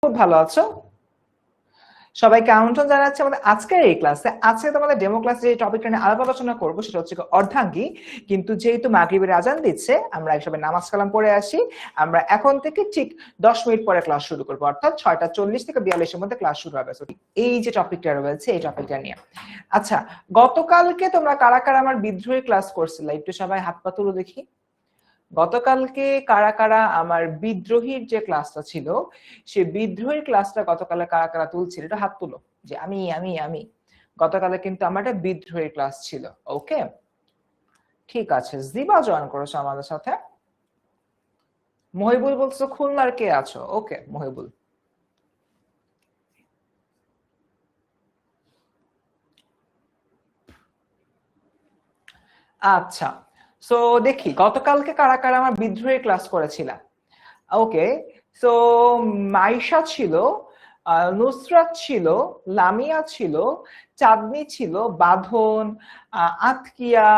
খুব ভালো আছো? সবাইকে আমন্ত্রণ জানাচ্ছি আমাদের আজকের এই ক্লাসে। আজকে তোমাদের ডেমো ক্লাসে যে টপিকটা নিয়ে আলাপ আলোচনা করবো সেটা হচ্ছে অর্ধাঙ্গী। কিন্তু যেহেতু মাগরিবের আজান দিচ্ছে, আমরা সবাই নামাজ কালাম পড়ে আসি। আমরা এখন থেকে ঠিক 10 মিনিট পরে ক্লাস শুরু করবো, অর্থাৎ 6:40 থেকে 42-এর মধ্যে ক্লাস শুরু হবে। এই যে টপিকটা রয়েছে এই টপিকটা নিয়ে। আচ্ছা, গতকালকে তোমরা কারা কারা আমার বিদ্রোহী ক্লাস করছিলে? একটু সবাই হাত পা তুলো দেখি। গতকালকে কারা কারা আমার বিদ্রোহীর যে ক্লাসটা ছিল সে বিদ্রোহীর ক্লাসটা গতকালে কারা কারা তুলছিল? এটা হাত তুলো যে আমি গতকালে কিন্তু আমার একটা বিদ্রোহীর ক্লাস ছিল। ওকে, ঠিক আছে। জিবা জয়েন করেছো আমাদের সাথে। মহিবুল বলছো খুলনার কে আছো? ওকে মহিবুল। আচ্ছা, সো দেখি গতকালকে কারা কারা আমার বিদ্রোহী ক্লাস করেছিলাম। ওকে, সো মাইশা ছিল, নুসরাত ছিল, লামিয়া ছিল, চাঁদনি ছিল, বাঁধন, আতকিয়া,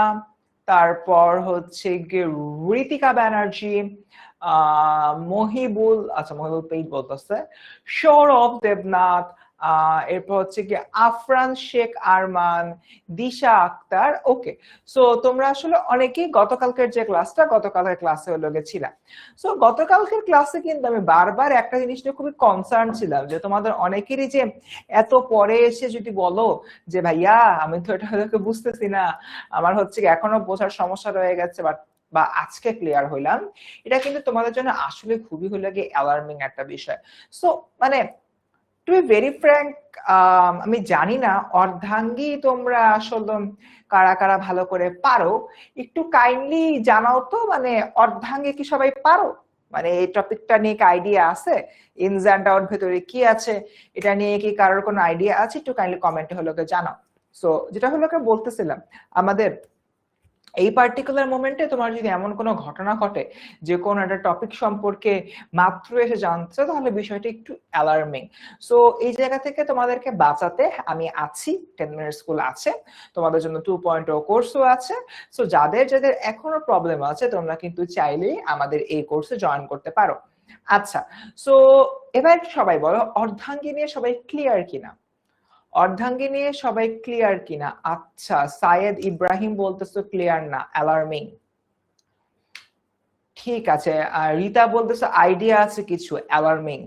তারপর হচ্ছে গিয়ে ঋতিকা ব্যানার্জি, মহিবুল, আচ্ছা মহিবুল পেইড বলতেছে, সৌরভ দেবনাথ, এরপর হচ্ছে কি আফরান শেখ আরমান, দিশা আক্তার। ওকে, সো তোমরা আসলে অনেকেই গতকালকের যে ক্লাসটা গতকালকের ক্লাসে হলো গেছিলাম। সো গতকালকের ক্লাসে কিন্তু আমি বারবার একটা জিনিস নিয়ে খুবই কনসার্ন ছিলাম যে তোমাদের অনেকেরই যে এত পরে এসে যদি বলো যে ভাইয়া আমি তো এটা বুঝতেছি না, আমার হচ্ছে এখনো বোঝার সমস্যা রয়ে গেছে, বা আজকে ক্লিয়ার হইলাম, এটা কিন্তু তোমাদের জন্য আসলে খুবই হলো গিয়ে অ্যালার্মিং একটা বিষয়। সো মানে টু বি ভেরি ফ্র্যাঙ্ক, আমি জানি না অর্ধাঙ্গী তোমরা আসলে কারা কারা ভালো করে পারো, একটু কাইন্ডলি জানাও তো। মানে অর্ধাঙ্গী কি সবাই পারো? মানে এই টপিকটা নিয়ে কি আইডিয়া আছে? ইনস এন্ড আউট ভেতরে কি আছে এটা নিয়ে কি কারোর কোনো আইডিয়া আছে? একটু কাইন্ডলি কমেন্টে হলো জানাও। সো যেটা হলো বলতেছিলাম, আমাদের এই পার্টিকুলার মোমেন্টে তোমার যদি এমন কোনো ঘটনা ঘটে যে কোনো একটা টপিক সম্পর্কে মাত্র এসে জানছো, তাহলে বিষয়টা একটু অ্যালার্মিং। সো এই জায়গা থেকে তোমাদেরকে বাঁচাতে আমি আছি। 10 মিনিট স্কুল আছে, তোমাদের জন্য 2.0 কোর্সও আছে। সো যাদের যাদের এখনো প্রবলেম আছে তোমরা কিন্তু চাইলেই আমাদের এই কোর্সে জয়েন করতে পারো। আচ্ছা, সো এবার সবাই বলো অর্ধাঙ্গী নিয়ে সবাই ক্লিয়ার কিনা? অর্ধাঙ্গী নিয়ে সবাই ক্লিয়ার কিনা? আচ্ছা, সায়েদ ইব্রাহিম বলতেছো ক্লিয়ার না, অ্যালার্মিং। ঠিক আছে, রিতা বলতেছো আইডিয়া আছে কিছু, অ্যালার্মিং।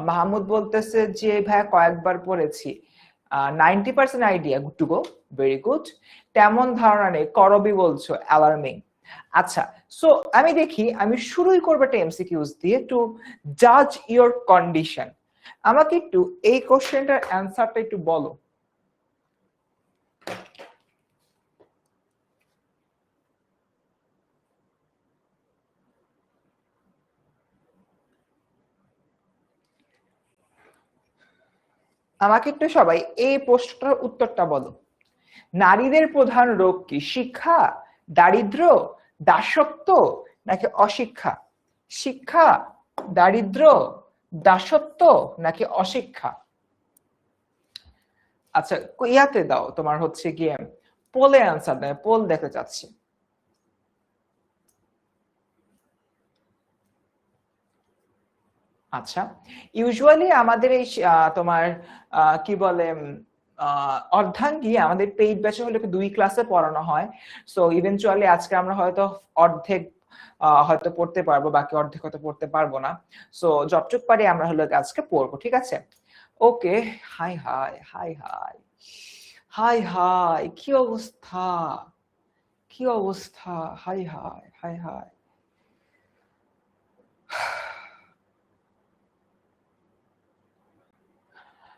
মাহমুদ বলতেছে যে ভাইয়া কয়েকবার পড়েছি, 90% idea, good to go, very good. তেমন ধারণা নেই, করবি বলছো, অ্যালার্মিং। আচ্ছা, সো আমি দেখি, আমি শুরুই করবো একটা এমসিকিউজ দিয়ে টু জাজ ইওর কন্ডিশন। আমাকে একটু এই কোশ্চেনটার অ্যান্সারটা একটু বলো। আমাকে একটু সবাই এই প্রশ্নটার উত্তরটা বলো। নারীদের প্রধান রোগ কি? শিক্ষা, দারিদ্র, দাসত্ব নাকি অশিক্ষা? শিক্ষা, দারিদ্র, দাসত্ব নাকি অশিক্ষা? আচ্ছা, ইয়াতে দাও, তোমার হচ্ছে গিয়ে পোলে অ্যান্সার দেয়, পোল দেখতে চাচ্ছি। আচ্ছা, ইউজুয়ালি আমাদের এই তোমার কি বলে অর্ধাঙ্গী আমাদের পেইড ব্যাচে হলে 2 ক্লাসে পড়ানো হয়। সো ইভেনচুয়ালি আজকে আমরা হয়তো অর্ধেক হয়তো পড়তে পারবো, বাকি অর্ধেক হয়তো পড়তে পারবো না। সো যতটুক পারি আমরা হলো আজকে পড়বো, ঠিক আছে? Okay. Hi hi hi hi hi hi, কি অবস্থা, কি অবস্থা! Hi hi hi hi.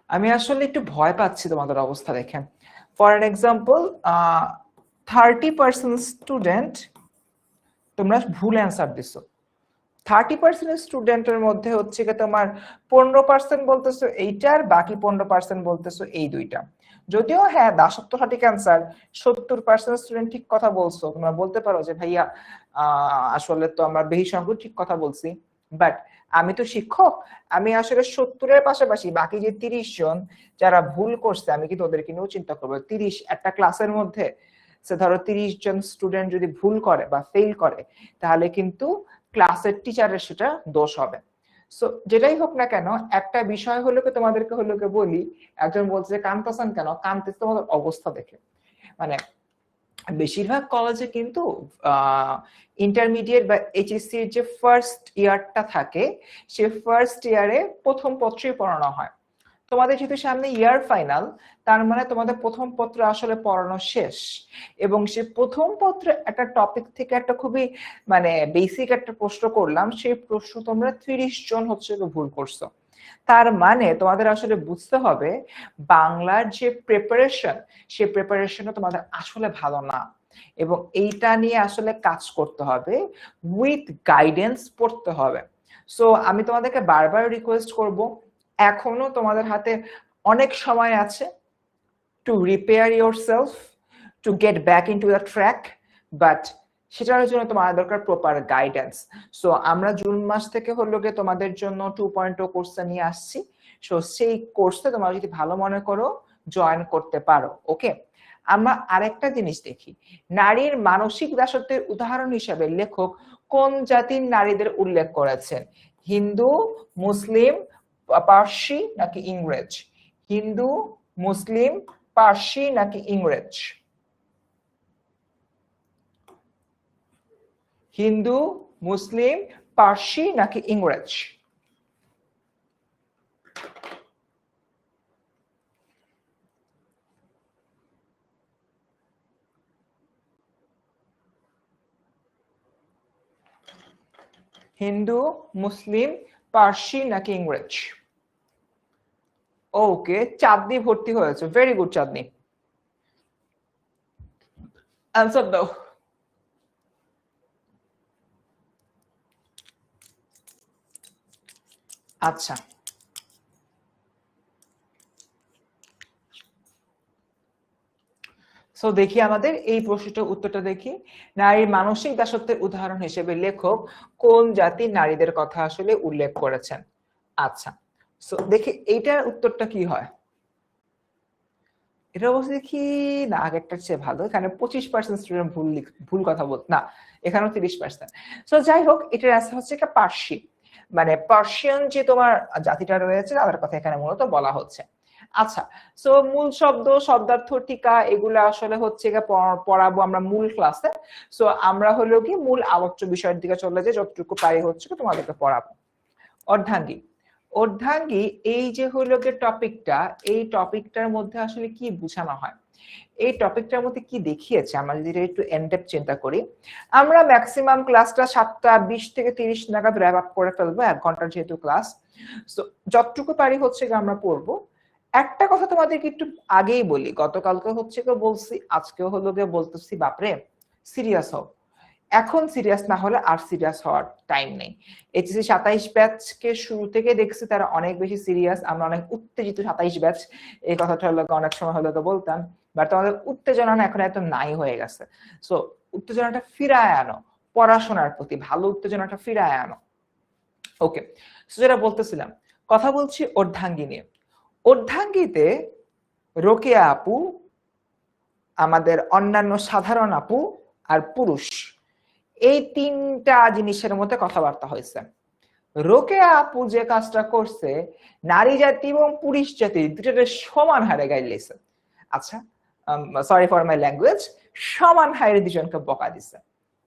আমি আসলে একটু ভয় পাচ্ছি তোমাদের অবস্থা দেখে। ফর এন এক্সাম্পল, 30% স্টুডেন্ট তোমরা ভুল অ্যান্সার দিছো। 30% স্টুডেন্টের মধ্যে হচ্ছে কি তোমার 15% বলতেছো এইটার, বাকি 15% বলতেছো এই দুইটা। যদিও হ্যাঁ, দাসত্ব সঠিক অ্যান্সার, 70% স্টুডেন্ট ঠিক কথা বলছো। তোমরা বলতে পারো যে ভাইয়া আসলে তো আমরা বেশি সংখ্যক ঠিক কথা বলছি, বাট আমি তো শিক্ষক, আমি আসলে 70-এর পাশাপাশি বাকি যে 30 জন যারা ভুল করছে আমি কিন্তু ওদেরকে নিয়েও চিন্তা করবো। 30 একটা ক্লাসের মধ্যে সে ধরো 30 জন স্টুডেন্ট যদি ভুল করে বা ফেল করে, তাহলে কিন্তু ক্লাসের টিচারের সেটা দোষ হবে। সো যেটাই হোক না কেন, একটা বিষয় হলো কি তোমাদেরকে হলো কি বলি, একজন বলছে যে কানতেছেন কেন, কানতেছে তোমাদের অবস্থা দেখে। মানে বেশিরভাগ কলেজে কিন্তু ইন্টারমিডিয়েট বা এইচএসসি এর যে ফার্স্ট ইয়ারটা থাকে, সে ফার্স্ট ইয়ারে প্রথম পত্রই পড়ানো হয়। তোমাদের যেহেতু সামনে ইয়ার ফাইনাল, তার মানে তোমাদের প্রথম পত্র আসলে পড়ানো শেষ, এবং সে প্রথম পত্রে একটা টপিক থেকে একটা খুবই মানে বেসিক একটা প্রশ্ন করলাম, সেই প্রশ্ন তোমরা 30 জন হচ্ছে ভুল করছো। তার মানে তোমাদের আসলে বুঝতে হবে বাংলার যে প্রিপারেশন, সে প্রিপারেশনটা তোমাদের আসলে ভালো না, এবং এইটা নিয়ে আসলে কাজ করতে হবে, উইথ গাইডেন্স পড়তে হবে। সো আমি তোমাদেরকে বারবার রিকোয়েস্ট করব, এখনো তোমাদের হাতে অনেক সময় আছে to repair yourself, to get back into the track, but সেটার জন্য তোমার দরকার প্রপার গাইডেন্স। সো আমরা জুন মাস থেকে হলো গিয়ে তোমাদের জন্য 2.0 কোর্সটা নিয়ে আসছি। সো সেই কোর্সে তোমরা যদি ভালো মনে করো জয়েন করতে পারো। ওকে, আমরা আরেকটা জিনিস দেখি, নারীর মানসিক দাসত্বের উদাহরণ হিসেবে লেখক কোন জাতির নারীদের উল্লেখ করেছেন? হিন্দু, মুসলিম, পার্সি নাকি ইংরেজ? হিন্দু, মুসলিম, পার্সি নাকি ইংরেজ? হিন্দু, মুসলিম, পার্সি নাকি ইংরেজ? হিন্দু, মুসলিম, পার্সি নাকি ইংরেজ? ওকে, চাঁদনি ভর্তি হয়েছে, ভেরি গুড চাঁদনি, আনসার দাও। আচ্ছা, সো দেখি আমাদের এই প্রশ্নটার উত্তরটা দেখি, নারীর মানসিক দাসত্বের উদাহরণ হিসেবে লেখক কোন জাতির নারীদের কথা আসলে উল্লেখ করেছেন? আচ্ছা, সো দেখি এইটার উত্তরটা কি হয়। এটা অবশ্যই কি না, আগেরটার চেয়ে ভালো, এখানে 25% স্টুডেন্ট ভুল কথা বল না, এখানেও 30%। সো যাই হোক, এটার অ্যান্সার হচ্ছে একটা পার্সি, মানে পার্সিয়ান যে তোমার জাতিটা রয়েছে তাদের কথা এখানে মূলত বলা হচ্ছে। আচ্ছা, সো মূল শব্দ, শব্দার্থ, টিকা এগুলো আসলে হচ্ছে পড়াবো আমরা মূল ক্লাসে। সো আমরা হলো কি মূল আলোচ্য বিষয়ের দিকে চলে যাই, যতটুকু পারি হচ্ছে তোমাদেরকে পড়াবো। অর্ধাঙ্গী, অর্ধাঙ্গী এই যে হলো যে টপিকটা, এই টপিকটার মধ্যে আসলে কি বোঝানো হয়, এই টপিকটার মধ্যে কি দেখিয়েছে, আমরা যদি একটু এনডেপথ চিন্তা করি। আমরা ম্যাক্সিমাম ক্লাসটা 7:20 থেকে 30 নাগাদ র্যাপ আপ করে ফেলবো, 1 ঘন্টার যেহেতু ক্লাস। সো যতটুকু পারি হচ্ছে আমরা পড়বো। একটা কথা তোমাদেরকে একটু আগেই বলি, গতকালকে হচ্ছে বলছি, আজকেও হলো গিয়ে বলতেছি, বাপরে সিরিয়াস হও, এখন সিরিয়াস না হলে আর সিরিয়াস হওয়ার টাইম নেই। এইচএসসি 27 ব্যাচকে শুরু থেকে দেখছি তারা অনেক বেশি সিরিয়াস, আমরা অনেক উত্তেজিত 27 ব্যাচ, এই কথাটা হলো অনেক সময় হলো বলতাম, বাট তোমাদের উত্তেজনা না এখন একদম নাই হয়ে গেছে। সো উত্তেজনাটা ফিরায় আনো, পড়াশোনার প্রতি ভালো উত্তেজনাটা ফিরায় আনো। ওকে, সো যেটা বলতেছিলাম, কথা বলছি অর্ধাঙ্গী নিয়ে। অর্ধাঙ্গীতে রোকেয়া আপু, আমাদের অন্যান্য সাধারণ আপু, আর পুরুষ, এই তিনটা জিনিসের মধ্যে কথাবার্তা হয়েছে। রোকেয়া আপু যে কাজটা করছে, নারী জাতি এবং পুরুষ জাতি দুটোতে সমান হারে গাইলেছে। আচ্ছা, সরি ফর মাই ল্যাঙ্গুয়েজ, সমান হারে দুজনকে বকা দিছে।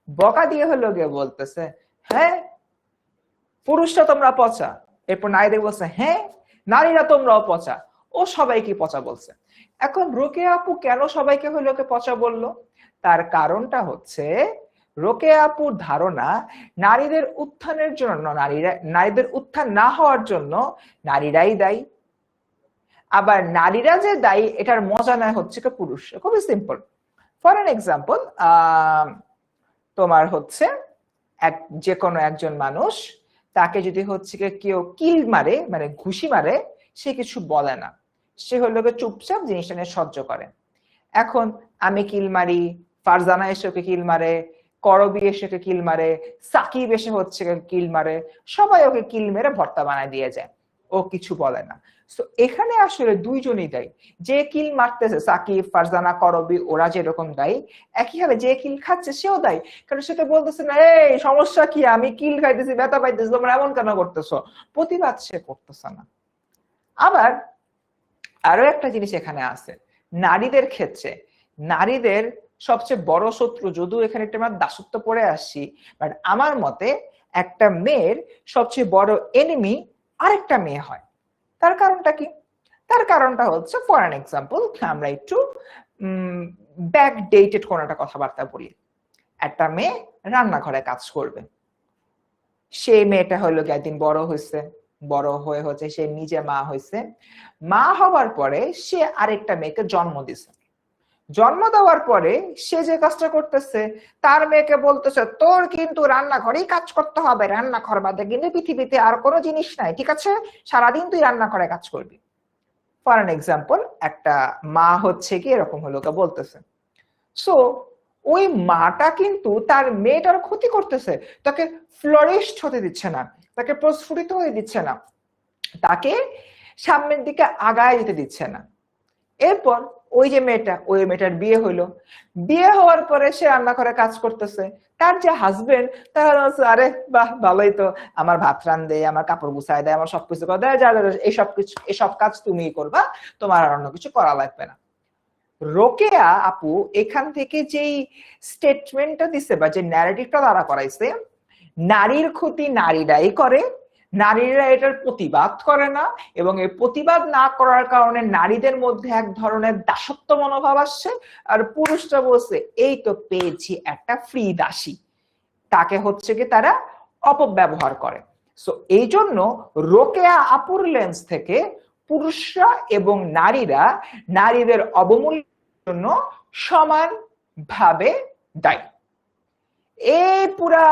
বকা দিয়ে হলো গিয়ে বলতেছে, হ্যাঁ পুরুষরা তোমরা পচা, এরপর নারীদের বলছে হ্যাঁ নারীরা তোমরাও পচা, ও সবাইকে পচা বলছে। এখন রোকেয়া আপু কেন সবাইকে হলো পচা বললো? তার কারণটা হচ্ছে রোকেয়া আপুর ধারণা, নারীদের উত্থানের জন্য, নারীদের উত্থান না হওয়ার জন্য নারীরাই দায়ী, আবার নারীরা যে দায়ী এটার মজা নেয় হচ্ছে পুরুষ। খুবই সিম্পল। ফর এন এক্সাম্পল, তোমার হচ্ছে যে কোনো একজন মানুষ, তাকে যদি হচ্ছে কেউ কিল মারে, মানে ঘুষি মারে, সে কিছু বলে না, সে হলো চুপচাপ জিনিসটা নিয়ে সহ্য করে। এখন আমি কিল মারি, ফারজানা এসে ওকে কিল মারে, করবি এসে ওকে কিল মারে, সাকিব এসে হচ্ছে কিল মারে, সবাই ওকে কিল মেরে ভর্তা বানায় দিয়ে যায়। ও কিছু বলে না। তো এখানে আসলে দুইজনই দায়ী। যে কিল মারতেছে সাকিব, ফারজানা, করবি, ওরা যেরকম দায়ী, একইভাবে যে কিল খাচ্ছে সেও দায়ী। কারণ সে তো বলতেছে না, এই সমস্যা কি, আমি কিল খাইতেছি, ব্যথা পাইতেছি, তোমরা এমন কেন করতেছো? প্রতিবাদ সে করতেছে না। আবার আরো একটা জিনিস এখানে আছে, নারীদের ক্ষেত্রে নারীদের সবচেয়ে বড় শত্রু, যদিও এখানে একটা আমরা দাসত্ব পড়ে আসছি, বাট আমার মতে একটা মেয়ের সবচেয়ে বড় এনিমি আরেকটা মেয়ে হয়। তার কারণটা কি? তার কারণটা হচ্ছে, ফর অ্যান এক্সাম্পল, আমরা একটু ব্যাক ডেটেড কোন একটা কথাবার্তা বলি। একটা মেয়ে রান্নাঘরে কাজ করবে, সেই মেয়েটা হলো একদিন বড় হয়েছে, বড় হয়ে হচ্ছে সে নিজে মা হয়েছে। মা হওয়ার পরে সে আরেকটা মেয়েকে জন্ম দিছে। জন্ম দেওয়ার পরে সে যে কাজটা করতেছে, তার মেয়েকে বলতেছে তোর কিন্তু রান্নাঘরেই কাজ করতে হবে, রান্নাঘর বাদে কিন্তু পৃথিবীতে আর কোনো জিনিস নাই, ঠিক আছে, সারাদিন তুই রান্নাঘরে কাজ করবি। ফর অ্যান এক্সাম্পল, একটা মা হচ্ছে কি এরকম হলো বলতেছে। সো ওই মাটা কিন্তু তার মেয়েটার ক্ষতি করতেছে, তাকে ফ্লোরিশড হতে দিচ্ছে না, তাকে প্রস্ফুটিত হয়ে দিচ্ছে না, তাকে সামনের দিকে আগায় যেতে দিচ্ছে না। এরপর ওই যে মেয়েটা, ওই মেয়েটার বিয়ে হইলো, বিয়ে হওয়ার পরে সে রান্নাঘরে কাজ করতেছে। তার যে হাজবেন্ড, তার হচ্ছে আরে বাহ ভালোই তো, আমার ভাত রান দেয়, আমার কাপড় গুছায় দেয়, আমার সবকিছু করে দেয়, যা এইসব কাজ তুমিই করবা, তোমার আর অন্য কিছু করা লাগবে না। রোকেয়া আপু এখান থেকে যেই স্টেটমেন্টটা দিছে বা যে ন্যারেটিভটা দ্বারা করাইছে, নারীর ক্ষতি নারীরাই করে, নারীরা এটার প্রতিবাদ করে না, এবং এই প্রতিবাদ না করার কারণে নারীদের মধ্যে এক ধরনের দাসত্ব মনোভাব আসছে, আর পুরুষরা বলছে এই তো পেয়েছি একটা ফ্রি দাসী, তাকে হচ্ছে কি তারা অপব্যবহার করে। সো এই জন্য রোকেয়া আপুর লেন্স থেকে পুরুষরা এবং নারীরা নারীদের অবমূল্যায়নের জন্য সমানভাবে দায়ী। এই পুরা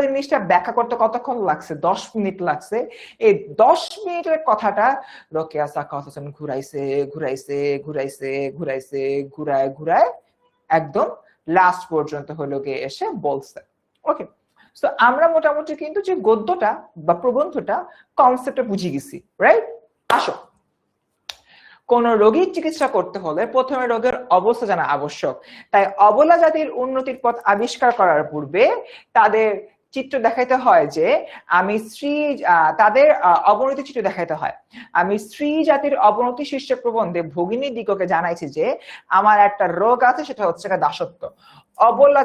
জিনিসটা ব্যাখ্যা করতে কতক্ষণ লাগছে? 10 মিনিট লাগছে। এই 10 মিনিটের কথাটা রোকেয়া সাখাওয়াত হোসেন ঘুরাইছে ঘুরাইছে ঘুরাইছে ঘুরাইছে ঘুরায় ঘুরায় একদম লাস্ট পর্যন্ত হলো গিয়ে এসে বলছে। ওকে, তো আমরা মোটামুটি কিন্তু যে গদ্যটা বা প্রবন্ধটা কনসেপ্টটা বুঝে গেছি, রাইট? আসো, কোন রোগীর চিকিৎসা করতে হলে প্রথমে রোগের অবস্থা জানা আবশ্যক। তাই অবলা জাতির উন্নতির পথ আবিষ্কার করার পূর্বে তাদের চিত্র দেখাইতে হয় যে আমি স্ত্রী, তাদের অবনতি চিত্র দেখাইতে হয়। আমি স্ত্রী জাতির অবনতি শীর্ষক প্রবন্ধে ভগিনী দিগকে জানাইছি যে আমার একটা রোগ আছে, সেটা হচ্ছে দাসত্ব। অবলা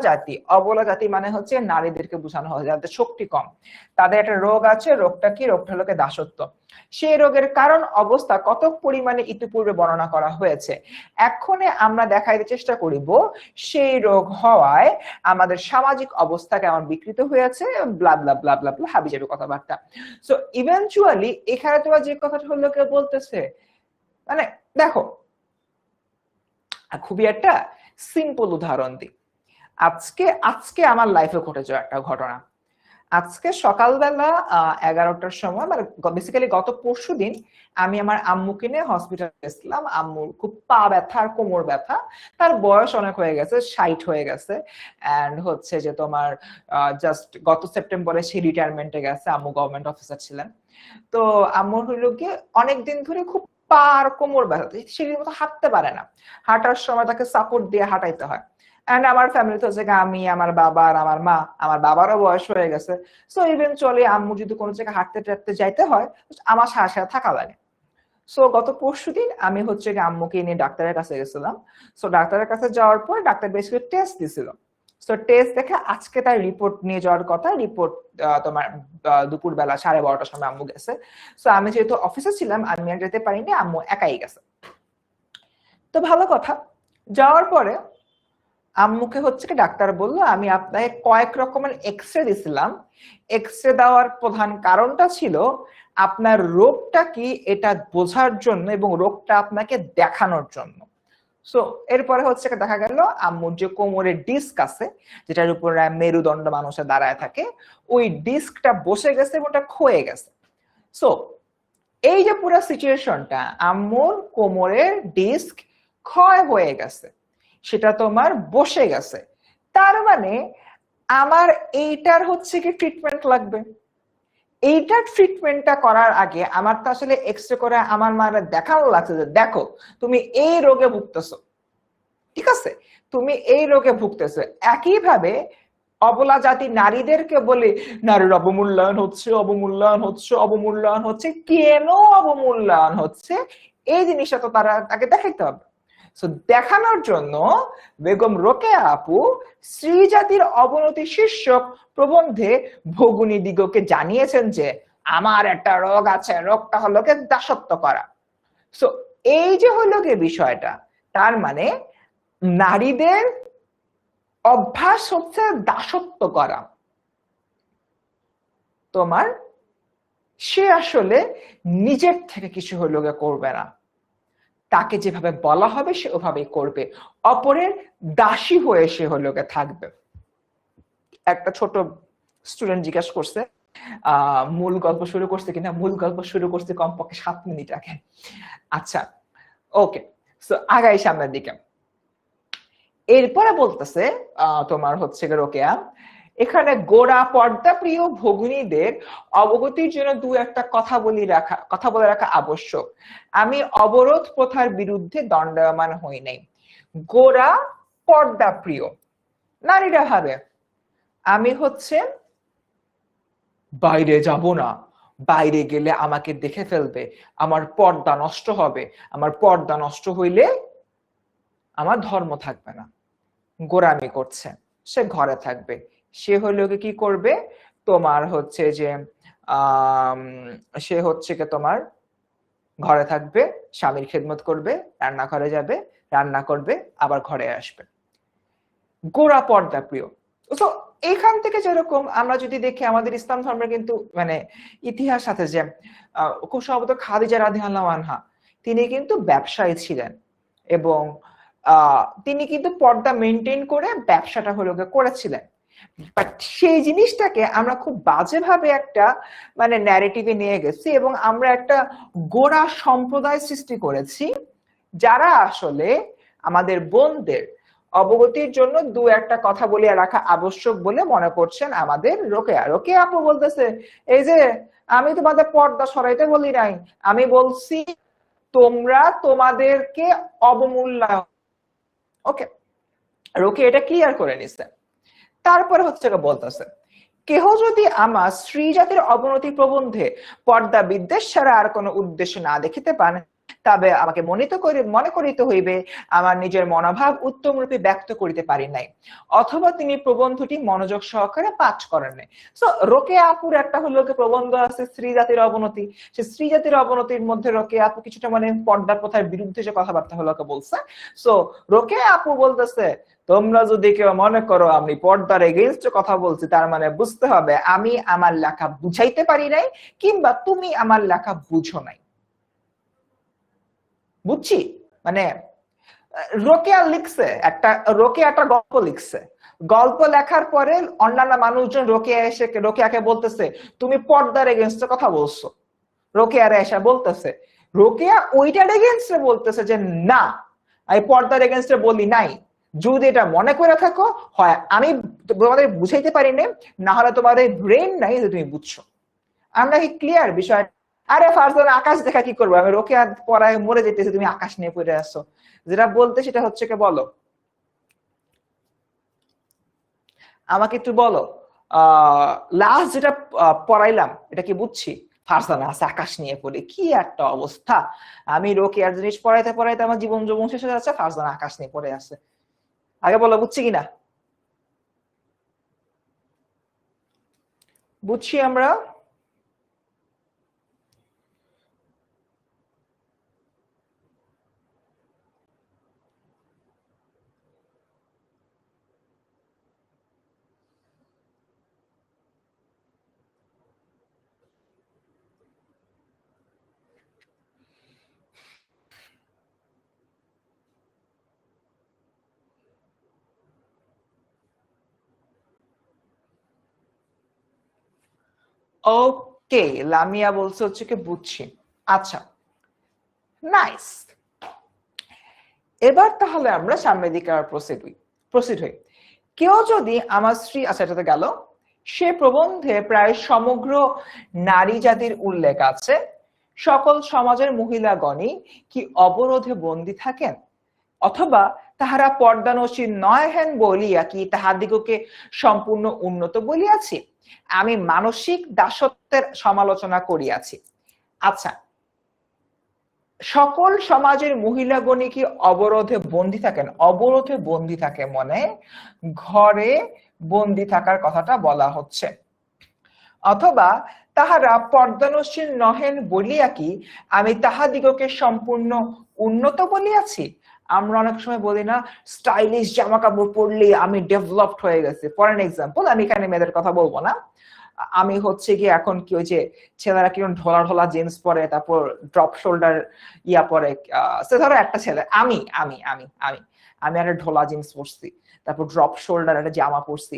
জাতি মানে হচ্ছে নারীদেরকে বোঝানো হয় যাদের শক্তি কম, তাদের একটা রোগ আছে। রোগটা কি? রোগটা হলো দাসত্ব। সেই রোগের কারণ অবস্থা কত পরিমাণে ইতিপূর্বে বর্ণনা করা হয়েছে। এক্ষণে আমরা দেখাইতে চেষ্টা করিব সেই রোগ হওয়ায় আমাদের সামাজিক অবস্থা কেমন বিকৃত হয়েছে, ব্লা ব্লা ব্লা ব্লা ব্লা হাবিজাবি কথাবার্তা। সো ইভেনচুয়ালি এখানে তোমার যে কথাটা হলো কেউ বলতেছে, মানে দেখো, খুবই একটা সিম্পল উদাহরণ দিই। আজকে আমার লাইফে ঘটে যাওয়া একটা ঘটনা। আজকে সকালবেলা 11টার সময়, মানে বেসিক্যালি গত পরশুদিন আমি আমার আম্মুকে নিয়ে হসপিটালে গেছিলাম। আম্মুর খুব পা ব্যথা আর কোমর ব্যথা, তার বয়স অনেক হয়ে গেছে, 60 হয়ে গেছে। এন্ড হচ্ছে যে তোমার জাস্ট গত সেপ্টেম্বরে সে রিটায়ারমেন্টে গেছে। আম্মু গভর্নমেন্ট অফিসার ছিলেন। তো আম্মুর হইল গিয়ে অনেকদিন ধরে খুব পা আর কোমর ব্যথা, সেটির মতো হাঁটতে পারে না, হাঁটার সময় তাকে সাপোর্ট দিয়ে হাঁটাইতে হয়। এন্ড আমার ফ্যামিলিতে হচ্ছে আমি, আমার বাবা আর আমার মা, আমার বাবারও বয়স হয়ে গেছে। সো ইভেনচুয়ালি আম্মু যদি কোনো জায়গায় হাঁটতে টাটতে যাইতে হয়, আমার সাথে সাথে থাকা লাগে। সো গত পরশুদিন আমি হচ্ছে আম্মুকে নিয়ে ডাক্তারের কাছে গেছিলাম। সো ডাক্তারের কাছে যাওয়ার পর ডাক্তার বেসিক্যালি টেস্ট দিছিল। সো টেস্ট দেখে আজকে তার রিপোর্ট নিয়ে যাওয়ার কথা। রিপোর্ট তোমার দুপুর বেলা 12:30টার সময় আম্মু গেছে। সো আমি যেহেতু অফিসে ছিলাম, আমি আর যেতে পারিনি, আম্মু একাই গেছে। তো ভালো কথা। যাওয়ার পরে আম্মুকে হচ্ছে কি ডাক্তার বললো, আমি আপনাকে কয়েক রকমের এক্সরে দিছিলাম। এক্সরে দেওয়ার প্রধান কারণটা ছিল আপনার রোগটা কি এটা বোঝার জন্য এবং রোগটা আপনাকে দেখানোর জন্য। সো এরপরে হচ্ছে দেখা গেল আম্মুর যে কোমরের ডিস্ক আছে, যেটার উপর মেরুদণ্ড মানুষের দাঁড়ায় থাকে, ওই ডিস্কটা বসে গেছে এবং ওটা ক্ষয়ে গেছে। সো এই যে পুরো সিচুয়েশনটা, আম্মুর কোমরের ডিস্ক ক্ষয় হয়ে গেছে, সেটা তোমার বসে গেছে, তার মানে আমার এইটার হচ্ছে কি ট্রিটমেন্ট লাগবে। এইটা ট্রিটমেন্টটা করার আগে আমার তো আসলে এক্সরে করে আমার মায়ের দেখানো লাগছে যে দেখো তুমি এই রোগে ভুগতেছো, ঠিক আছে, তুমি এই রোগে ভুগতেছো। একইভাবে অবলা জাতি নারীদেরকে বলে নারীর অবমূল্যায়ন হচ্ছে, অবমূল্যায়ন হচ্ছে, অবমূল্যায়ন হচ্ছে, কেন অবমূল্যায়ন হচ্ছে এই জিনিসটা তো তাকে দেখাইতে হবে। সো দেখানোর জন্য বেগম রোকেয়া আপু স্ত্রী জাতির অবনতি শীর্ষক প্রবন্ধে ভগিনী দিগকে জানিয়েছেন যে আমার একটা রোগ আছে, রোগটা হলো কে দাসত্ব করা। সো এই যে হলো কে বিষয়টা, তার মানে নারীদের অভ্যাস হচ্ছে দাসত্ব করা। তোমার সে আসলে নিজের থেকে কিছু হলো গে করবে না, তাকে যেভাবে বলা হবে সে ওভাবেই করবে, অপরের দাসী হয়ে সে হলো গে থাকবে। একটা ছোট স্টুডেন্ট জিজ্ঞাসা করছে মূল গল্প শুরু করছে কিনা, মূল গল্প শুরু করছে কমপক্ষে 7 মিনিট আগে। আচ্ছা ওকে, সো আগাই সামনের দিকে। এরপরে বলতেছে তোমার হচ্ছে রোকেয়া, এখানে গোড়া পর্দা প্রিয় ভগিনীদের অবগতির জন্য দু একটা কথা বলে রাখা আবশ্যক। আমি অবরোধ প্রথার বিরুদ্ধে দণ্ডায়মান হই নাই। গোড়া পর্দা প্রিয় নারীরা ভাবে আমি হচ্ছে বাইরে যাব না, বাইরে গেলে আমাকে দেখে ফেলবে, আমার পর্দা নষ্ট হবে, আমার পর্দা নষ্ট হইলে আমার ধর্ম থাকবে না। গোরামি করছে, সে ঘরে থাকবে, সে হলো কি করবে তোমার হচ্ছে যে সে হচ্ছে কি তোমার ঘরে থাকবে, স্বামীর খেদমত করবে, রান্নাঘরে যাবে, রান্না করবে, আবার ঘরে আসবে। গোড়া পর্দা প্রিয়। তো এখান থেকে যেরকম আমরা যদি দেখি আমাদের ইসলাম ধর্মের কিন্তু মানে ইতিহাস আছে যে খুব সম্ভবত খাদিজা রাদিয়াল্লাহু আনহা তিনি কিন্তু ব্যবসায়ী ছিলেন এবং তিনি কিন্তু পর্দা মেনটেন করে ব্যবসাটা হলো করেছিলেন। বাট সেই জিনিসটাকে আমরা খুব বাজেভাবে একটা মানে ন্যারেটিভে নিয়ে গেছি এবং আমরা একটা গোড়া সম্প্রদায় সৃষ্টি করেছি যারা আসলে আমাদের বোনদের অবগতির জন্য দু একটা কথা বলিয়া রাখা আবশ্যক বলে মনে করছেন আমাদের রোকেয়া। রোকেয়া আপু বলতেছে এই যে আমি তোমাদের পর্দা সরাইতে বলি নাই, আমি বলছি তোমরা তোমাদেরকে অবমূল্যায়ন। ওকে, রোকে এটা ক্লিয়ার করে নিছে। তারপরে হচ্ছে বলতেছে কেহ যদি আমার স্ত্রী জাতির অবনতি প্রবন্ধে পর্দা বিদ্বেষ ছাড়া আর কোনো উদ্দেশ্য না দেখিতে পান, তবে আমাকে মনে করিতে হইবে আমার নিজের মনোভাব উত্তম রূপে ব্যক্ত করিতে পারি নাই, অথবা তিনি প্রবন্ধটি মনোযোগ সহকারে পাঠ করেন নাই। সো রোকেয়া আপুর একটা হলো প্রবন্ধ আছে স্ত্রী জাতির অবনতি, সে স্ত্রী জাতির অবনতির মধ্যে রোকেয়া আপু কিছুটা মানে পর্দা প্রথার বিরুদ্ধে যে কথাবার্তা হলো বলছে। সো রোকেয়া আপু বলতেছে তোমরা যদি কেউ মনে করো আমি পর্দার এগেইনস্ট কথা বলছি, তার মানে বুঝতে হবে আমি আমার লেখা বুঝাইতে পারি নাই কিংবা তুমি আমার লেখা বুঝো নাই। বুঝছি মানে রোকেয়া লিখছে একটা গল্প লিখছে, গল্প লেখার পরে অন্যান্য মানুষজন রোকেয়াকে বলতেছে তুমি পর্দার এগেইনস্টে কথা বলছো। রোকেয়ারে এসে বলতেছে, রোকেয়া ওইটার এগেইনস্টে বলতেছে যে না আমি পর্দার এগেইনস্টে বলি নাই, যদি এটা মনে করে থাকো হয় আমি তোমাদের বুঝাইতে পারি না হলে তোমাদের ব্রেন নাই যে তুমি বুঝছো। আমরা কি ক্লিয়ার বিষয়? আরে ফারজানা আকাশ দেখা কি করবো, আমি রোকেয়া পড়ায় মরে যেতেছি, তুমি আকাশ নিয়ে পড়ে আসছো। যেটা বলতে সেটা হচ্ছে কে বলো আমাকে একটু বলো, লাস্ট যেটা পড়াইলাম এটা কি বুঝছি? ফারজানা আছে আকাশ নিয়ে পড়ে, কি একটা অবস্থা, আমি রোকেয়ার জিনিস পড়াইতে পড়াইতে আমার জীবন যৌবন শেষ হয়ে যাচ্ছে, ফারজানা আকাশ নিয়ে পড়ে আছে। আগে বলো বুঝছি কিনা? বুঝছি আমরা। ওকে, লামিয়া বলছে হচ্ছে কি বুঝছি। আচ্ছা নাইস, এবার তাহলে আমরা সামনের দিকে আর প্রসিড হই। কেউ যদি আমার স্ত্রী, আচ্ছা এটাতে গেল, সে প্রবন্ধে প্রায় সমগ্র নারী জাতির উল্লেখ আছে। সকল সমাজের মহিলাগণই কি অবরোধে বন্দী থাকেন, অথবা তাহারা পর্দানসী নয় হেন বলিয়া কি তাহাদিগকে সম্পূর্ণ উন্নত বলিয়াছি? আমি মানসিক দাসত্বের সমালোচনা করিয়াছি। আচ্ছা, সকল সমাজের মহিলাগণই কি অবরোধে বন্দী থাকেন? অবরোধে বন্দী থাকে মনে ঘরে বন্দী থাকার কথাটা বলা হচ্ছে। অথবা তাহারা পর্দানসীন নহেন বলিয়া কি আমি তাহাদিগকে সম্পূর্ণ উন্নত বলিয়াছি? আমরা অনেক সময় বলি না, স্টাইলিশ জামা কাপড় পরলে আমি ডেভেলপড হয়ে গেছি। ফর এন এক্সাম্পল, আমি এখানে মেয়েদের কথা বলবো না, আমি হচ্ছে কি এখন কি ওই যে ছেলেরা কিরকম ঢোলা ঢোলা জিন্স পরে, তারপর ড্রপ শোল্ডার ইয়া পরে, সে ধরো একটা ছেলে, আমি আমি আমি আমি আমি একটা ঢোলা জিন্স পরছি, তারপর ড্রপ শোল্ডার একটা জামা পরছি,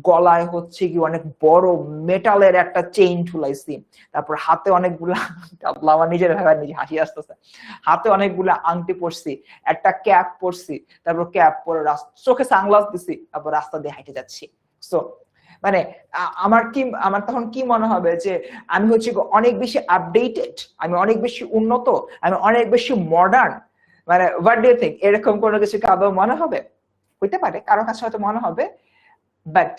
গলায় হচ্ছে কি অনেক বড় মেটালের একটা চেইন ঝুলাইছি, তারপর হাতে অনেকগুলা, আমার নিজের ভাবে নিজে হাসি আসতেছে, হাতে অনেকগুলা আংটি পরছি, একটা ক্যাপ পরছি, তারপর ক্যাপ পরে চোখে সানগ্লাস দিছি, তারপর রাস্তা দিয়ে হাঁটে যাচ্ছি। সো মানে আমার তখন কি মনে হবে যে আমি হচ্ছে অনেক বেশি আপডেটেড, আমি অনেক বেশি উন্নত, আমি অনেক বেশি মডার্ন। মানে হোয়াট ডু ইউ থিংক? এরকম কোনো কিছু আদৌ মনে হবে? হইতে পারে, কারো কাছে হয়তো মনে হবে, বাট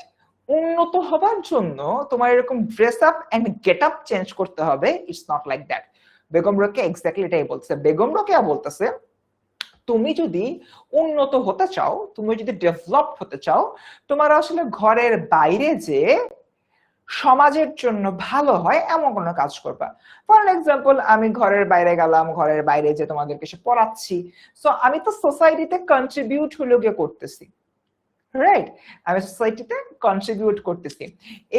উন্নত হবার জন্য তোমার এরকম dress up and get up change করতে হবে। It's not like that. Begum Rokeya exactly এটাই বলছে। বেগম রোকেয়া বলতেছে তুমি যদি উন্নত হতে চাও, তুমি যদি ডেভেলপ হতে চাও, তোমার আসলে ঘরের বাইরে যে সমাজের জন্য ভালো হয় এমন কোনো কাজ করবা। ফর এক্সাম্পল, আমি ঘরের বাইরে গেলাম, ঘরের বাইরে যে তোমাদেরকে সে পড়াচ্ছি, সো আমি তো সোসাইটিতে কন্ট্রিবিউট হলো গিয়ে করতেছি, রাইট? আমি সোসাইটিতে কন্ট্রিবিউট করতেছি।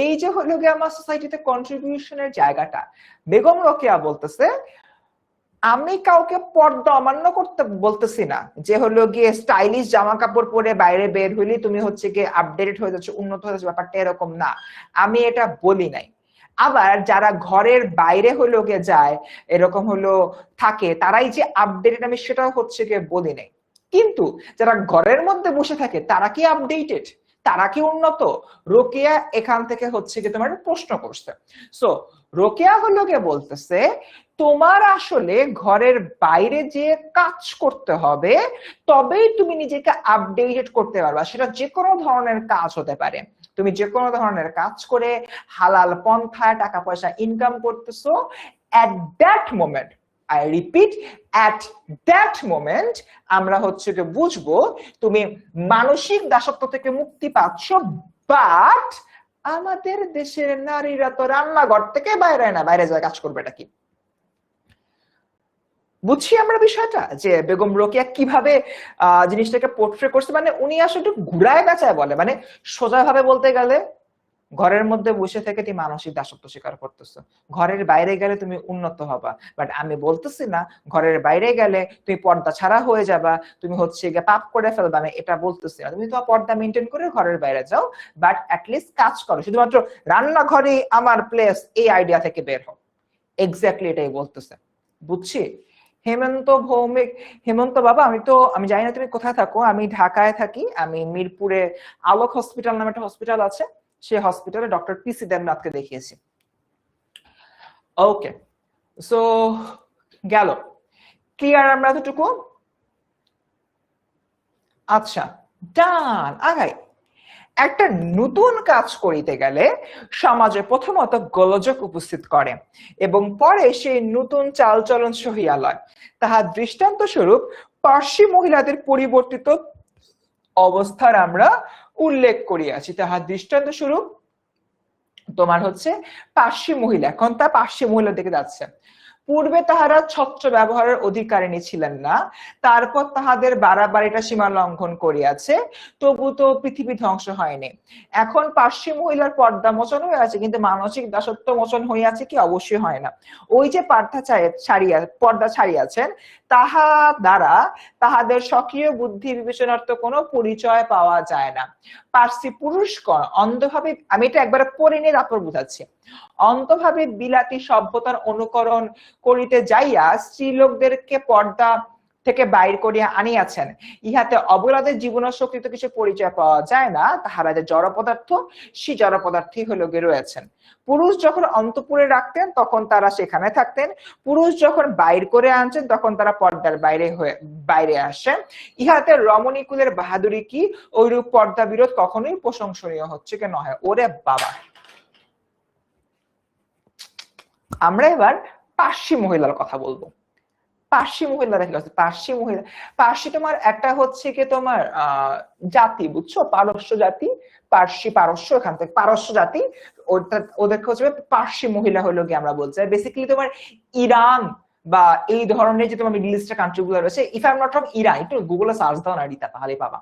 এই যে হলো গিয়ে আমার সোসাইটিতে কন্ট্রিবিউশনের জায়গাটা, বেগম রোকেয়া বলতেছে আমি কাউকে পর্দা অমান্য করতে বলতেছি না, যে হলো গিয়ে স্টাইলিশ জামা কাপড় পরে বাইরে বের হইলে তুমি হচ্ছে গিয়ে আপডেটেড হয়ে যাচ্ছে, উন্নত হয়ে যাচ্ছে, ব্যাপারটা এরকম না, আমি এটা বলি নাই। আবার যারা ঘরের বাইরে হলো গিয়ে যায়, এরকম হলো থাকে, তারাই যে আপডেটেড আমি সেটাও হচ্ছে গিয়ে বলি নাই। কিন্তু যারা ঘরের মধ্যে বসে থাকে তারা কি আপডেটেড? তারা কি উন্নত? রোকেয়া এখান থেকে হচ্ছে গিয়ে তোমার প্রশ্ন করছে। সো রোকেয়া হলো গিয়ে বলতেছে তোমার আসলে ঘরের বাইরে যে কাজ করতে হবে, তবেই তুমি নিজেকে আপডেটেড করতে পারবা। সেটা যে কোনো ধরনের কাজ হতে পারে। তুমি যে কোনো ধরনের কাজ করে হালাল পন্থায় টাকা পয়সা ইনকাম করতেছো, at that moment, I repeat, at that moment আমরা হচ্ছে যে বুঝবো তুমি মানসিক দাসত্ব থেকে মুক্তি পাচ্ছ। বাট আমাদের দেশের নারীরা তো রান্নাঘর থেকে বাইরে না, বাইরে যায় কাজ করবে এটা কি? বুঝছি আমরা বিষয়টা, যে বেগম রোকেয়া কিভাবে জিনিসটাকে পোর্ট্রে করছে। মানে উনি আসলে একটু ঘুরায় বেচায় বলে, মানে সোজা ভাবে বলতে গেলে ঘরের মধ্যে বসে থেকে তুমি মানসিক দাসত্ব স্বীকার করতেছো, ঘরের বাইরে গেলে তুমি উন্নত হবা। বাট আমি বলতেছি না ঘরের বাইরে গেলে তুমি পর্দা ছাড়া হয়ে যাবা, তুমি হচ্ছে গিয়ে পাপ করে ফেলবা না, এটা বলতেছি না। তুমি তো পর্দা মেনটেন করে ঘরের বাইরে যাও, বাট অ্যাটলিস্ট কাজ করো। শুধুমাত্র রান্নাঘরে আমার প্লেস, এই আইডিয়া থেকে বের হও। এক্স্যাক্টলি এটাই বলতেছে। বুঝছি। হেমন্ত ভৌমিক, হেমন্ত বাবা, আমি জানি না তুমি কোথায় থাকো, আমি ঢাকায় থাকি। আমি মিরপুরে আলোক হসপিটাল নামে একটা হসপিটাল আছে, সে হসপিটালে ডক্টর পিসি দেবনাথকে দেখিয়েছি। ওকে, সো গেল, ক্লিয়ার আমরা এতটুকু? আচ্ছা, ডান। আগাই। একটা নতুন কাজ করিতে গেলে সমাজে প্রথমত গোলযোগ উপস্থিত করে এবং পরে সেই নতুন চালচলন সহিয়া লয়। তাহার দৃষ্টান্ত স্বরূপ পার্সি মহিলাদের পরিবর্তিত অবস্থার আমরা উল্লেখ করিয়াছি। তাহার দৃষ্টান্ত স্বরূপ তোমার হচ্ছে পার্সি মহিলা, এখন তা পার্সি মহিলার দিকে যাচ্ছে। পূর্বে তাহারা ছত্র ব্যবহারের অধিকারিণী ছিলেন না, তারপর তাহাদের বাড়াবাড়িটা সীমা লঙ্ঘন করিয়াছে, তবু তো পৃথিবী ধ্বংস হয়নি। এখন পার্সি মহিলার পর্দা মোচন হয়ে আছে, কিন্তু মানসিক দাসত্ব মোচন হইয়াছে কি? অবশ্যই হয় না। ওই যে পর্দা ছাড়িয়াছেন, তাহা দ্বারা তাহাদের স্বকীয় বুদ্ধি বিবেচনার্থ কোনো পরিচয় পাওয়া যায় না। পার্সি পুরুষগণ অন্ধভাবে, আমি এটা একবারে পড়ে নিয়ে তারপর বুঝাচ্ছি, অন্তভাবে বিলাতি সভ্যতার অনুকরণ করিতে যাইয়া স্ত্রীলোকদেরকে পর্দা থেকে বাইর করিয়া আনিয়াছেন, ইহাতে অবলাদের জীবন শক্তিতে কিছু পরিচয় পাওয়া যায় না, তাহারা যে জড় পদার্থ, সেই জড় পদার্থই হলো গিয়ে রয়েছেন। পুরুষ যখন অন্তঃপুরে রাখতেন তখন তারা সেখানে থাকতেন, পুরুষ যখন বাইর করে আনছেন তখন তারা পর্দার বাইরে আসেন। ইহাতে রমণীকুলের বাহাদুরি কি, ওইরূপ পর্দা বিরোধ কখনোই প্রশংসনীয় হচ্ছে কি নয়। ওরে বাবা, আমরা এবার পার্সি মহিলার কথা বলবো। পার্সি মহিলারা কি আছে? পার্সি মহিলা, পার্সি তোমার একটা হচ্ছে কি তোমার জাতি, বুঝছো, পারস্য জাতি, পার্সি পারস্য, এখান থেকে পারস্য জাতি, ওদেরকে হচ্ছে পার্সি মহিলা হলো কি আমরা বলছি। বেসিক্যালি তোমার ইরান বা এই ধরনের যে তোমার মিডল ইস্টের কান্ট্রি গুলো রয়েছে, if I am not wrong Iran, একটু গুগলে সার্চ দাও না রিতা, তাহলে পাবা।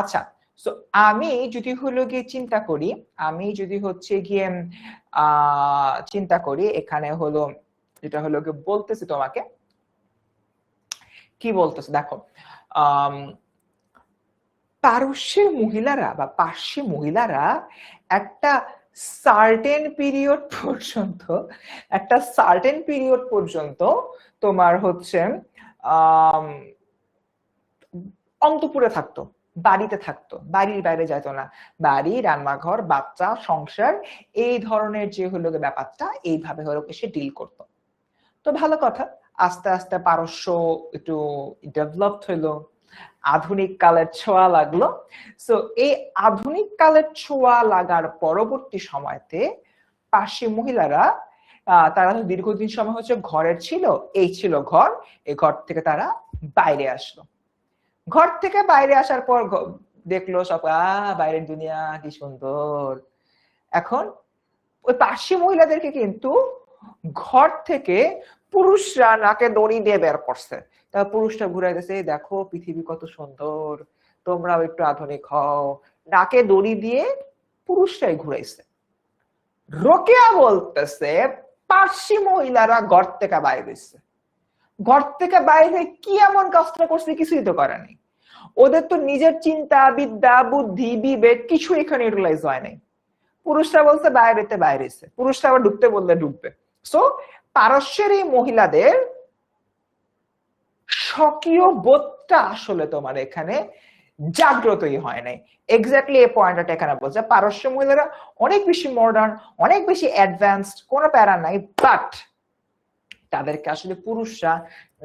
আচ্ছা, সো আমি যদি হলো গিয়ে চিন্তা করি, আমি যদি হচ্ছে গিয়ে চিন্তা করি, এখানে হলো যেটা হলো গিয়ে বলতেছি তোমাকে, কি বলতেছে দেখো, পারস্যের মহিলারা বা পার্সি মহিলারা একটা সার্টেন পিরিয়ড পর্যন্ত তোমার হচ্ছে অন্তঃপুরে থাকতো, বাড়িতে থাকতো, বাড়ির বাইরে যেত না। বাড়ি, রান্নাঘর, বাচ্চা, সংসার, এই ধরনের যে হলো ব্যাপারটা, এইভাবে হলো সে ডিল করতো। তো ভালো কথা, আস্তে আস্তে পারস্য একটু ডেভেলপড হইলো, আধুনিক কালের ছোঁয়া লাগলো। সো এই আধুনিক কালের ছোঁয়া লাগার পরবর্তী সময়তে পার্সি মহিলারা তারা দীর্ঘদিন সময় হচ্ছে ঘরের ছিল, এই ছিল ঘর, এই ঘর থেকে তারা বাইরে আসলো। ঘর থেকে বাইরে আসার পর দেখলো সব বাইরের দুনিয়া কি সুন্দর। এখন ওই পার্সি মহিলাদেরকে কিন্তু ঘর থেকে পুরুষরা নাকে দড়ি দিয়ে বের করছে। তারপর পুরুষটা ঘুরাইতেছে, দেখো পৃথিবী কত সুন্দর, তোমরাও একটু আধুনিক হও, নাকে দড়ি দিয়ে পুরুষরাই ঘুরাইছে। রোকেয়া বলতেছে পার্সি মহিলারা ঘর থেকে বাইরে হয়েছে, ঘর থেকে বাইরে কি এমন কাজটা করছে, কিছুই তো করেনি। ওদের তো নিজের চিন্তা, বিদ্যা, বুদ্ধি, বিবেক কিছু এখানে ইউটিলাইজ হয় নাই। পুরুষরা বলছে বাইরেতে বাইরেছে, পুরুষরা আবার ঢুকতে বললে ঢুকবে। সো পারস্যের এই মহিলাদের স্বকীয় বোধটা আসলে তোমার এখানে জাগ্রতই হয় নাই। এক্স্যাক্টলি এই পয়েন্টটা এখানে বলছে, পারস্য মহিলারা অনেক বেশি মডার্ন, অনেক বেশি অ্যাডভান্সড, কোনো প্যারা নাই, বাট তাদেরকে আসলে পুরুষরা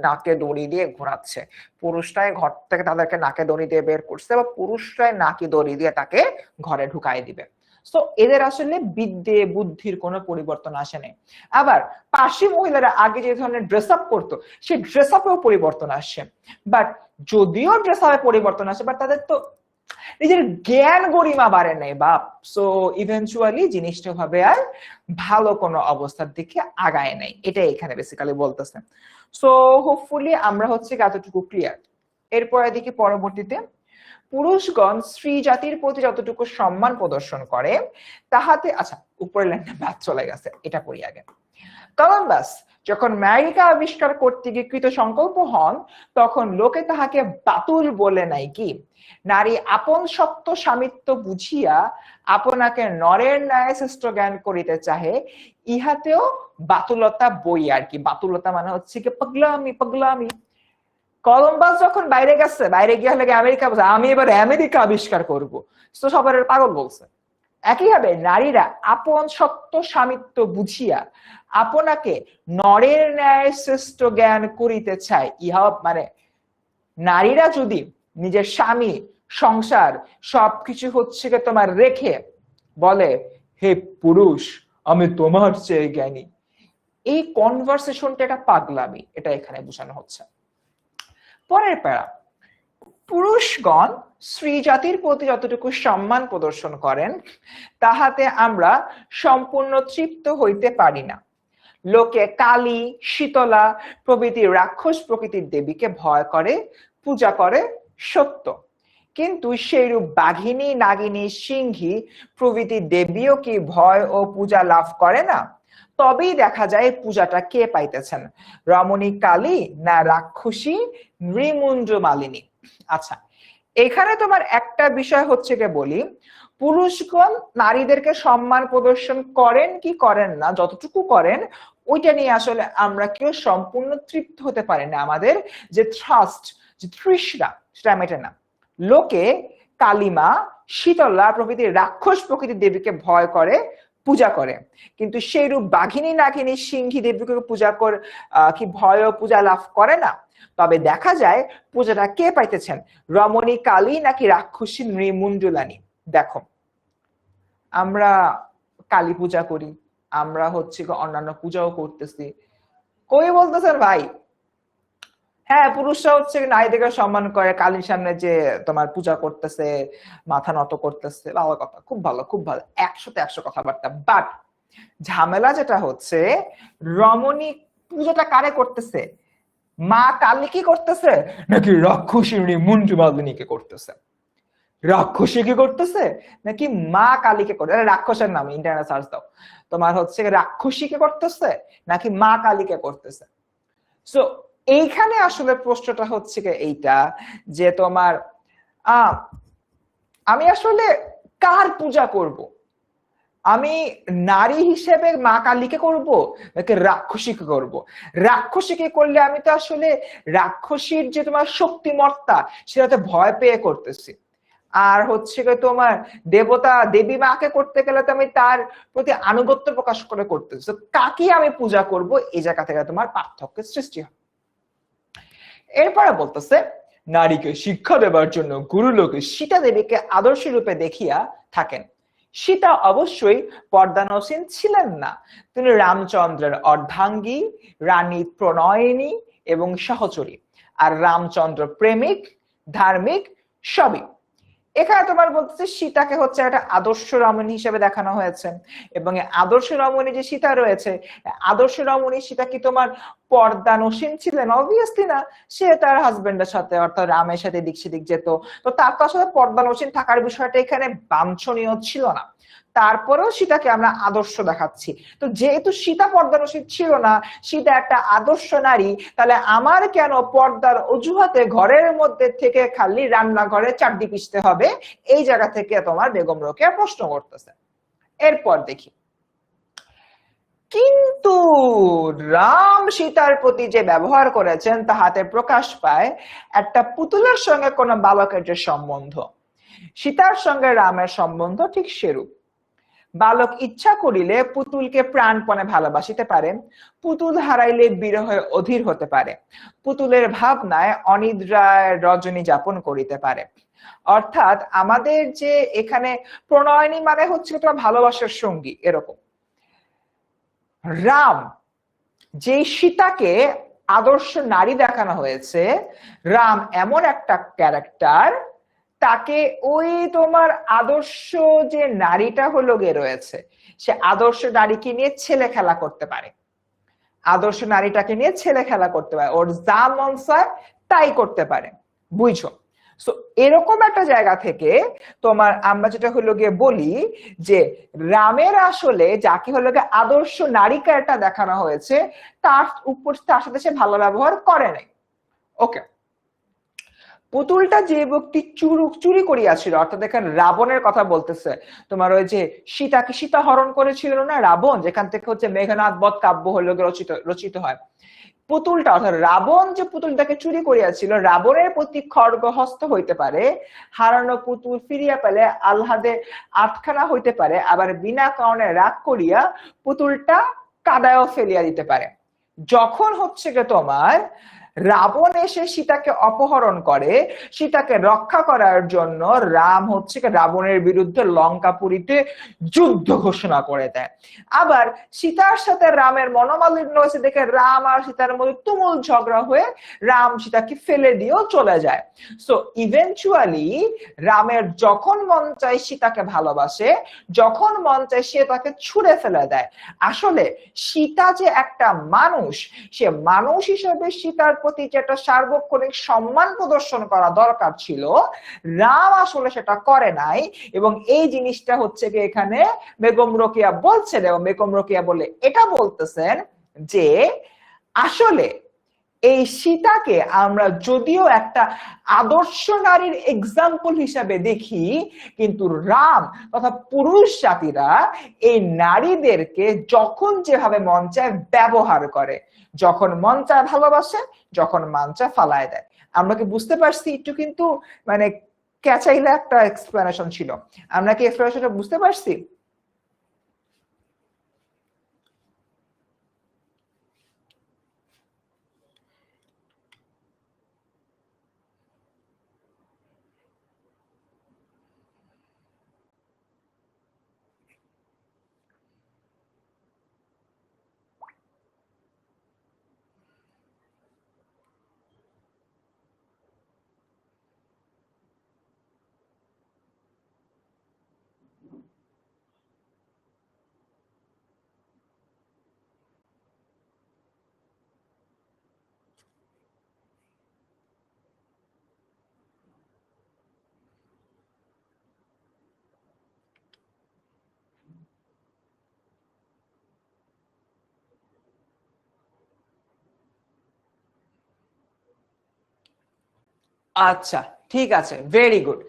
নাকে দড়ি দিয়ে ঘোরাচ্ছে, পুরুষরাই ঘর থেকে তাদেরকে নাকে দড়ি দিয়ে বের করছে, বা পুরুষরাই নাকে দড়ি দিয়ে তাকে ঘরে ঢুকাই দিবে। সো এদের আসলে বিদ্যে বুদ্ধির কোনো পরিবর্তন আসেনি। আবার পার্সি মহিলারা আগে যে ধরনের ড্রেস আপ করতো, সেই ড্রেস আপেও পরিবর্তন আসে। বাট যদিও ড্রেস আপে পরিবর্তন আসে, বাট তাদের তো নিজের জ্ঞান গরিমা বাড়ে নাই বাপ। সো ইভেন্চুয়ালি জিনিসটা ভাবে আর ভালো কোনো অবস্থার দিকে আগায় নাই, এটা এখানে বেসিক্যালি বলতেছে। সো হোপফুলি আমরা হচ্ছে এতটুকু ক্লিয়ার। এরপরে দেখি পরবর্তীতে, পুরুষগণ স্ত্রী জাতির প্রতি যতটুকু সম্মান প্রদর্শন করে তাহাতে, আচ্ছা উপরের লাইনটা বাদ চলে গেছে, এটা পড়ি আগে। কলম্বাস যখন আমেরিকা আবিষ্কার করতে গিয়ে কৃত সংকল্প হন, তখন লোকে তাহাকে বাতুল বলে নাই কি, নারী আপন সত্য স্বামিত্ব বুঝিয়া আপনাকে নরের ন্যায় শ্রেষ্ঠ জ্ঞান করিতে চাহে, ইহাতেও বাতুলতা বই আর কি। বাতুলতা মানে হচ্ছে কি পাগলামি, পাগলামি। কলম্বাস যখন বাইরে গেছে, বাইরে গিয়ে হলে আমেরিকা বলছে আমি এবার আমেরিকা আবিষ্কার করব, তো সবার পাগল বলছে। একইভাবে নারীরা আপন সত্য স্বামিত্ব বুঝিয়া আপনাকে নরের ন্যায় শ্রেষ্ঠ জ্ঞান করিতে চায়, ইহা মানে নারীরা যদি নিজের স্বামী, সংসার সবকিছু হচ্ছে তোমার রেখে বলে হে পুরুষ আমি তোমার চেয়ে জ্ঞানী, এই কনভারসেশনটা একটা পাগলামি, এটা এখানে বোঝানো হচ্ছে। পরের প্যারা, পুরুষগণ স্ত্রী জাতির প্রতি যতটুকু সম্মান প্রদর্শন করেন তাহাতে আমরা সম্পূর্ণ তৃপ্ত হইতে পারি না। লোকে কালী, শীতলা প্রভৃতি রাক্ষস প্রকৃতির দেবীকে ভয় করে, পূজা করে সত্য, কিন্তু সেইরূপ বাঘিনী, নাগিনী, সিংহী প্রভৃতি দেবীও কি ভয় ও পূজা লাভ করে না? তবেই দেখা যায় পূজাটা কে পাইতেছেন, রমণী কালী না রাক্ষসী নৃমুঞ্জ মালিনী। আচ্ছা, এখানে তোমার একটা বিষয় হচ্ছে কে বলি, পুরুষগণ নারীদেরকে সম্মান প্রদর্শন করেন কি করেন না, যতটুকু করেন ওইটা নিয়ে আসলে আমরা কেউ সম্পূর্ণ তৃপ্ত হতে পারি না। আমাদের যে থ্রাস্ট, যে তৃষ্ণা, সেটা মেটে না। লোকে কালিমা, শীতলা প্রভৃতি রাক্ষস প্রকৃতির দেবীকে ভয় করে, পূজা করে, কিন্তু সেই রূপ বাঘিনী নাগিনী সিংহী দেবীকে পূজা করে কি ভয় ও পূজা লাভ করে না? তবে দেখা যায় পূজাটা কে পাইতেছেন, রমণী কালী নাকি রাক্ষসী নৃমুণ্ডলানী? দেখো, আমরা কালী পূজা করি, আমরা হচ্ছে অন্যান্য পূজাও করতেছি, কই বলতেছেন ভাই? হ্যাঁ, পুরুষরা হচ্ছে নারীদেরকে সম্মান করে, কালীর সামনে যে তোমার পূজা করতেছে, মাথা নত করতেছে, ভালো কথা, খুব ভালো, খুব ভালো, 100-100 কথাবার্তা। বাট ঝামেলা যেটা হচ্ছে, রমণী পূজাটা কারে করতেছে? মা কালী কি করতেছে নাকি রাক্ষসী মুন্ডুমালিনীকে করতেছে? রাক্ষসী কি করতেছে নাকি মা কালীকে করতেছে? রাক্ষসের নাম ইন্টারনেট সার্চ দাও, তোমার হচ্ছে রাক্ষসী কে করতেছে নাকি মা কালীকে করতেছে? সো এইখানে আসলে প্রশ্নটা হচ্ছে এইটা যে তোমার আমি আসলে কার পূজা করব? আমি নারী হিসেবে মা কালীকে করব নাকি রাক্ষসীকে করব? রাক্ষসীকে করলে আমি তো আসলে রাক্ষসীর যে তোমার শক্তিমত্তা সেটাতে ভয় পেয়ে করতেছি, আর হচ্ছে তোমার দেবতা দেবী মাকে করতে গেলে তো আমি তার প্রতি আনুগত্য প্রকাশ করে করতেছি। কাকে আমি পূজা করব, এই জায়গা থেকে তোমার পার্থক্যের সৃষ্টি হয়। এরপরে বলতেছে, নারীকে শিক্ষা দেবার জন্য গুরুলোকে সীতা দেবীকে আদর্শ রূপে দেখিয়া থাকেন। সীতা অবশ্যই পর্দানসীন ছিলেন না, তিনি রামচন্দ্রের অর্ধাঙ্গী, রানী প্রণয়িনী এবং সহচরী। আর রামচন্দ্র প্রেমিক, ধার্মিক, সবই। এখানে তোমার বলতেছে সীতাকে হচ্ছে একটা আদর্শ রমণী হিসেবে দেখানো হয়েছে, এবং আদর্শ রমণী যে সীতা রয়েছে, আদর্শ রমণী সীতা কি তোমার পর্দানসীন ছিলেন? অবভিয়াসলি না। সে তার হাজবেন্ডের সাথে অর্থাৎ রামের সাথে দিক সেদিক যেত, তো তার তো আসলে পর্দানসীন থাকার বিষয়টা এখানে বাঞ্ছনীয় ছিল না। তারপরেও সীতাকে আমরা আদর্শ দেখাচ্ছি। তো যেহেতু সীতা পর্দানসীন ছিল না, সীতা একটা আদর্শ নারী, তাহলে আমার কেন পর্দার অজুহাতে ঘরের মধ্যে থেকে খালি রান্নাঘরে চারটি পিষতে হবে? এই জায়গা থেকে তোমার বেগম রোকেয়া প্রশ্ন করতেছে। এরপর দেখি, কিন্তু রাম সীতার প্রতি যে ব্যবহার করেছেন তাহাতে প্রকাশ পায় একটা পুতুলের সঙ্গে কোন বালকের যে সম্বন্ধ, সীতার সঙ্গে রামের সম্বন্ধ ঠিক সেরূপ। বালক ইচ্ছা করিলে পুতুলকে প্রাণপণে ভালোবাসিতে পারে, পুতুল হারাইলে বিরহে অধীর হতে পারে, পুতুলের ভাবনায় অনিদ্রায় রজনী যাপন করিতে পারে। অর্থাৎ আমাদের যে এখানে প্রণয়নী মানে হচ্ছে তোমার ভালোবাসার সঙ্গী, এরকম। রাম যে সীতাকে আদর্শ নারী দেখানো হয়েছে, রাম এমন একটা ক্যারেক্টার, তাকে ওই তোমার আদর্শ যে নারীটা হলো গে রয়েছে, সে আদর্শ নারীকে নিয়ে ছেলে খেলা করতে পারে, আদর্শ নারীটাকে নিয়ে ছেলে খেলা করতে পারে, ওর যা মন চায় তাই করতে পারে। বুঝছো? সো এরকম একটা জায়গা থেকে তোমার আমরা যেটা হলো গিয়ে বলি যে রামের আসলে যাকে হলো গিয়ে আদর্শ নারীকাটা দেখানো হয়েছে, তার উপর তার সাথে সে ভালো ব্যবহার করে নাই। ওকে, পুতুলটা যে ব্যক্তি চুরি করিয়াছিল, অর্থাৎ এখানে রাবণের কথা বলতেছে, তোমার ওই যে সীতাকে সীতা হরণ করেছিল না রাবণ, যেখান থেকে হচ্ছে মেঘনাদ বধ কাব্য হলো রচিত হয়। পুতুলটা অর্থাৎ রাবণ যে পুতুলটাকে চুরি করিয়াছিল, রাবণের প্রতি খড়গ হস্ত হইতে পারে, হারানো পুতুল ফিরিয়া পেলে আহ্লাদে আটখানা হইতে পারে, আবার বিনা কারণে রাগ করিয়া পুতুলটা কাদায়ও ফেলিয়া দিতে পারে। যখন হচ্ছে যে তোমার রাবণ এসে সীতাকে অপহরণ করে, সীতাকে রক্ষা করার জন্য রাম হচ্ছে রাবণের বিরুদ্ধে লঙ্কাপুরীতে যুদ্ধ ঘোষণা করে দেয়। আবার সীতার সাথে রামের মনোমালিন্য হয়েছে দেখে রাম আর সীতার মধ্যে তুমুল ঝগড়া হয়ে রাম সীতাকে ফেলে দিয়েও চলে যায়। সো ইভেনচুয়ালি রামের যখন মন চায় সীতাকে ভালোবাসে, যখন মন চায় সে তাকে ছুঁড়ে ফেলে দেয়। আসলে সীতা যে একটা মানুষ, সে মানুষ হিসেবে সীতার প্রতি যে একটা সার্বক্ষণিক সম্মান প্রদর্শন করা দরকার ছিল, রাম আসলে সেটা করে নাই। এবং এই জিনিসটা হচ্ছে কি এখানে বেগম রোকেয়া বলছেন, এবং বেগম রোকেয়া বলে এটা বলতেছেন যে আসলে এই সীতাকে আমরা যদিও একটা আদর্শ নারীর এক্সাম্পল হিসাবে দেখি, কিন্তু রাম তথা পুরুষ জাতিরা এই নারীদেরকে যখন যেভাবে মন চায় ব্যবহার করে, যখন মন চায় ভালোবাসে, যখন মন চায় ফালায় দেয়। আমরা কি বুঝতে পারছি? একটু কিন্তু মানে ক্যাচাইলে একটা এক্সপ্লেনেশন ছিল। আমরা কি এক্সপ্লেনেশনটা বুঝতে পারছি? আচ্ছা, ঠিক আছে, ভেরি গুড,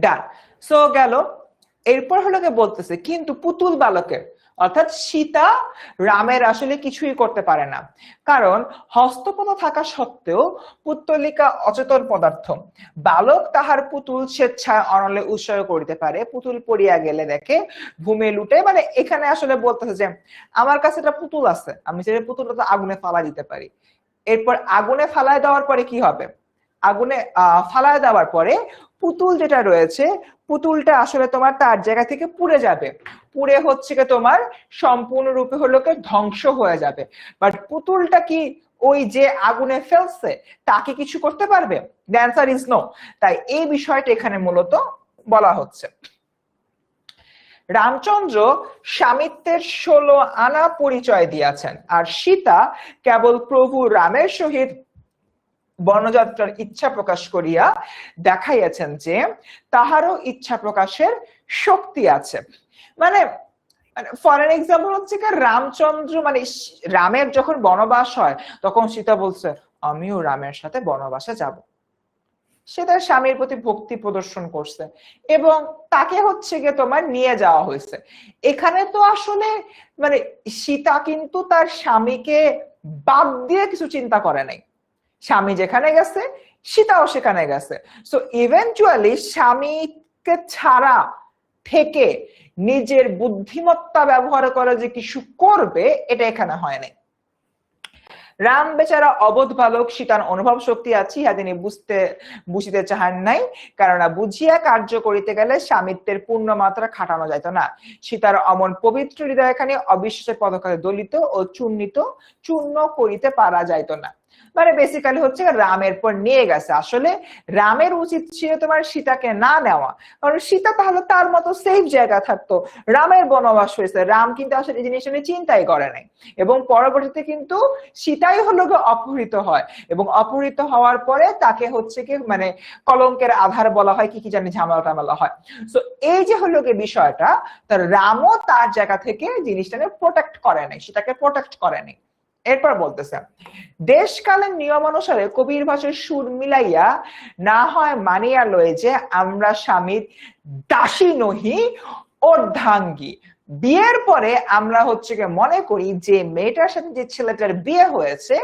ডান। সো গেল। এরপর হলো বলতেছে কিন্তু পুতুল বালকের অর্থাৎ সীতা রামের আসলে কিছুই করতে পারে না, কারণ হস্তপদ থাকা সত্ত্বেও পুত্তলিকা অচেতন পদার্থ, বালক তাহার পুতুল স্বেচ্ছায় অনলে উৎসর্গ করিতে পারে, পুতুল পড়িয়া গেলে দেখে ভূমে লুটে। মানে এখানে আসলে বলতেছে যে আমার কাছে একটা পুতুল আছে, আমি সেই পুতুলটা তো আগুনে ফালা দিতে পারি। এরপর আগুনে ফালায় দেওয়ার পরে কি হবে? আগুনে ফালায় দেওয়ার পরে পুতুল যেটা রয়েছে, পুতুলটা আসলে তোমার তার জায়গা থেকে পুড়ে যাবে, পুড়ে হচ্ছে কি তোমার সম্পূর্ণরূপে হলো কি ধ্বংস হয়ে যাবে। বাট পুতুলটা কি ওই যে আগুনে ফেলছে তাকে কিছু করতে পারবে? The answer is no. তাই এই বিষয়টা এখানে মূলত বলা হচ্ছে। রামচন্দ্র স্বামিত্বের 16 আনা পরিচয় দিয়াছেন, আর সীতা কেবল প্রভু রামের সহিত বনযাত্রার ইচ্ছা প্রকাশ করিয়া দেখাইয়াছেন যে তাহারও ইচ্ছা প্রকাশের শক্তি আছে। মানে ফর এন এক্সাম্পল হচ্ছে কি রামচন্দ্র মানে রামের যখন বনবাস হয় তখন সীতা বলছে আমিও রামের সাথে বনবাসে যাব। সে তার স্বামীর প্রতি ভক্তি প্রদর্শন করছে এবং তাকে হচ্ছে গিয়ে তোমার নিয়ে যাওয়া হয়েছে। এখানে তো আসলে মানে সীতা কিন্তু তার স্বামীকে বাদ দিয়ে কিছু চিন্তা করে নাই। স্বামী যেখানে গেছে সীতাও সেখানে গেছে। সো ইভেন্চুয়ালি স্বামীকে ছাড়া থেকে নিজের বুদ্ধিমত্তা ব্যবহার করে যে কিছু করবে এটা এখানে হয় নাই। রাম বেচারা অবোধ বালক, সীতার অনুভব শক্তি আছে ইহা তিনি বুঝিতে চাহান নাই, কেননা বুঝিয়া কার্য করিতে গেলে স্বামিত্বের পূর্ণ মাত্রা খাটানো যাইত না। সীতার অমন পবিত্র হৃদয়খানি অবিশ্বাসের পদকালে দলিত ও চূর্ণ করিতে পারা যাইত না। মানে বেসিক্যালি হচ্ছে রামের পর নিয়ে গেছে। আসলে রামের উচিত ছিল তোমার সীতাকে না নেওয়া, কারণ সীতা তাহলে তার মতো সেফ জায়গা থাকতো। রামের বনবাস হয়েছে, রাম কিন্তু আসলে এই জিনিসটা নিয়ে চিন্তাই করে নাই। এবং পরবর্তীতে কিন্তু সীতাই হলো গিয়ে অপহৃত হয়, এবং অপহৃত হওয়ার পরে তাকে হচ্ছে কি মানে কলঙ্কের আধার বলা হয়, কি কি জানি ঝামেলা টামেলা হয়। তো এই যে হলো গিয়ে বিষয়টা, তার রামও তার জায়গা থেকে জিনিসটা নিয়ে প্রোটেক্ট করে নাই, সীতাকে প্রোটেক্ট করে নাই। এরপর বলতেছে দেশকালের নিয়ম অনুসারে কবির ভাষায় সুর মিলাইয়া না হয় মানিয়া লয়ে যে আমরা স্বামীর দাসী নহি অর্ধাঙ্গী। বিয়ের পরে আমরা হচ্ছে কি মনে করি যে মেয়েটার সাথে যে ছেলেটার বিয়ে হয়েছে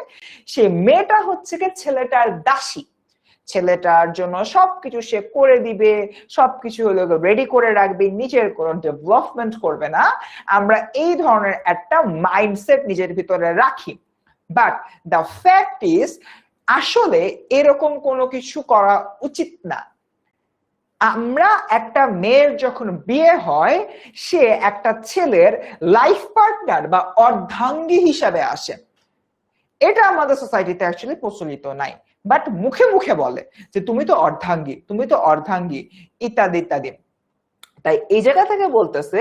সে মেয়েটা হচ্ছে কি ছেলেটার দাসী, ছেলেটার জন্য সবকিছু সে করে দিবে, সবকিছু হলো রেডি করে রাখবে, নিজের কোনো ডেভেলপমেন্ট করবে না। আমরা এই ধরনের একটা মাইন্ডসেট নিজের ভিতরে রাখি। বাট দ্য ফ্যাক্ট ইজ আসলে এরকম কোনো কিছু করা উচিত না। আমরা একটা মেয়ের যখন বিয়ে হয় সে একটা ছেলের লাইফ পার্টনার বা অর্ধাঙ্গী হিসাবে আসে। এটা আমাদের সোসাইটিতে অ্যাকচুয়ালি প্রচলিত নাই, বাট মুখে মুখে বলে যে তুমি তো অর্ধাঙ্গী, তুমি তো অর্ধাঙ্গী, ইত্যাদি ইত্যাদি। তাই এই জায়গা থেকে বলতেছে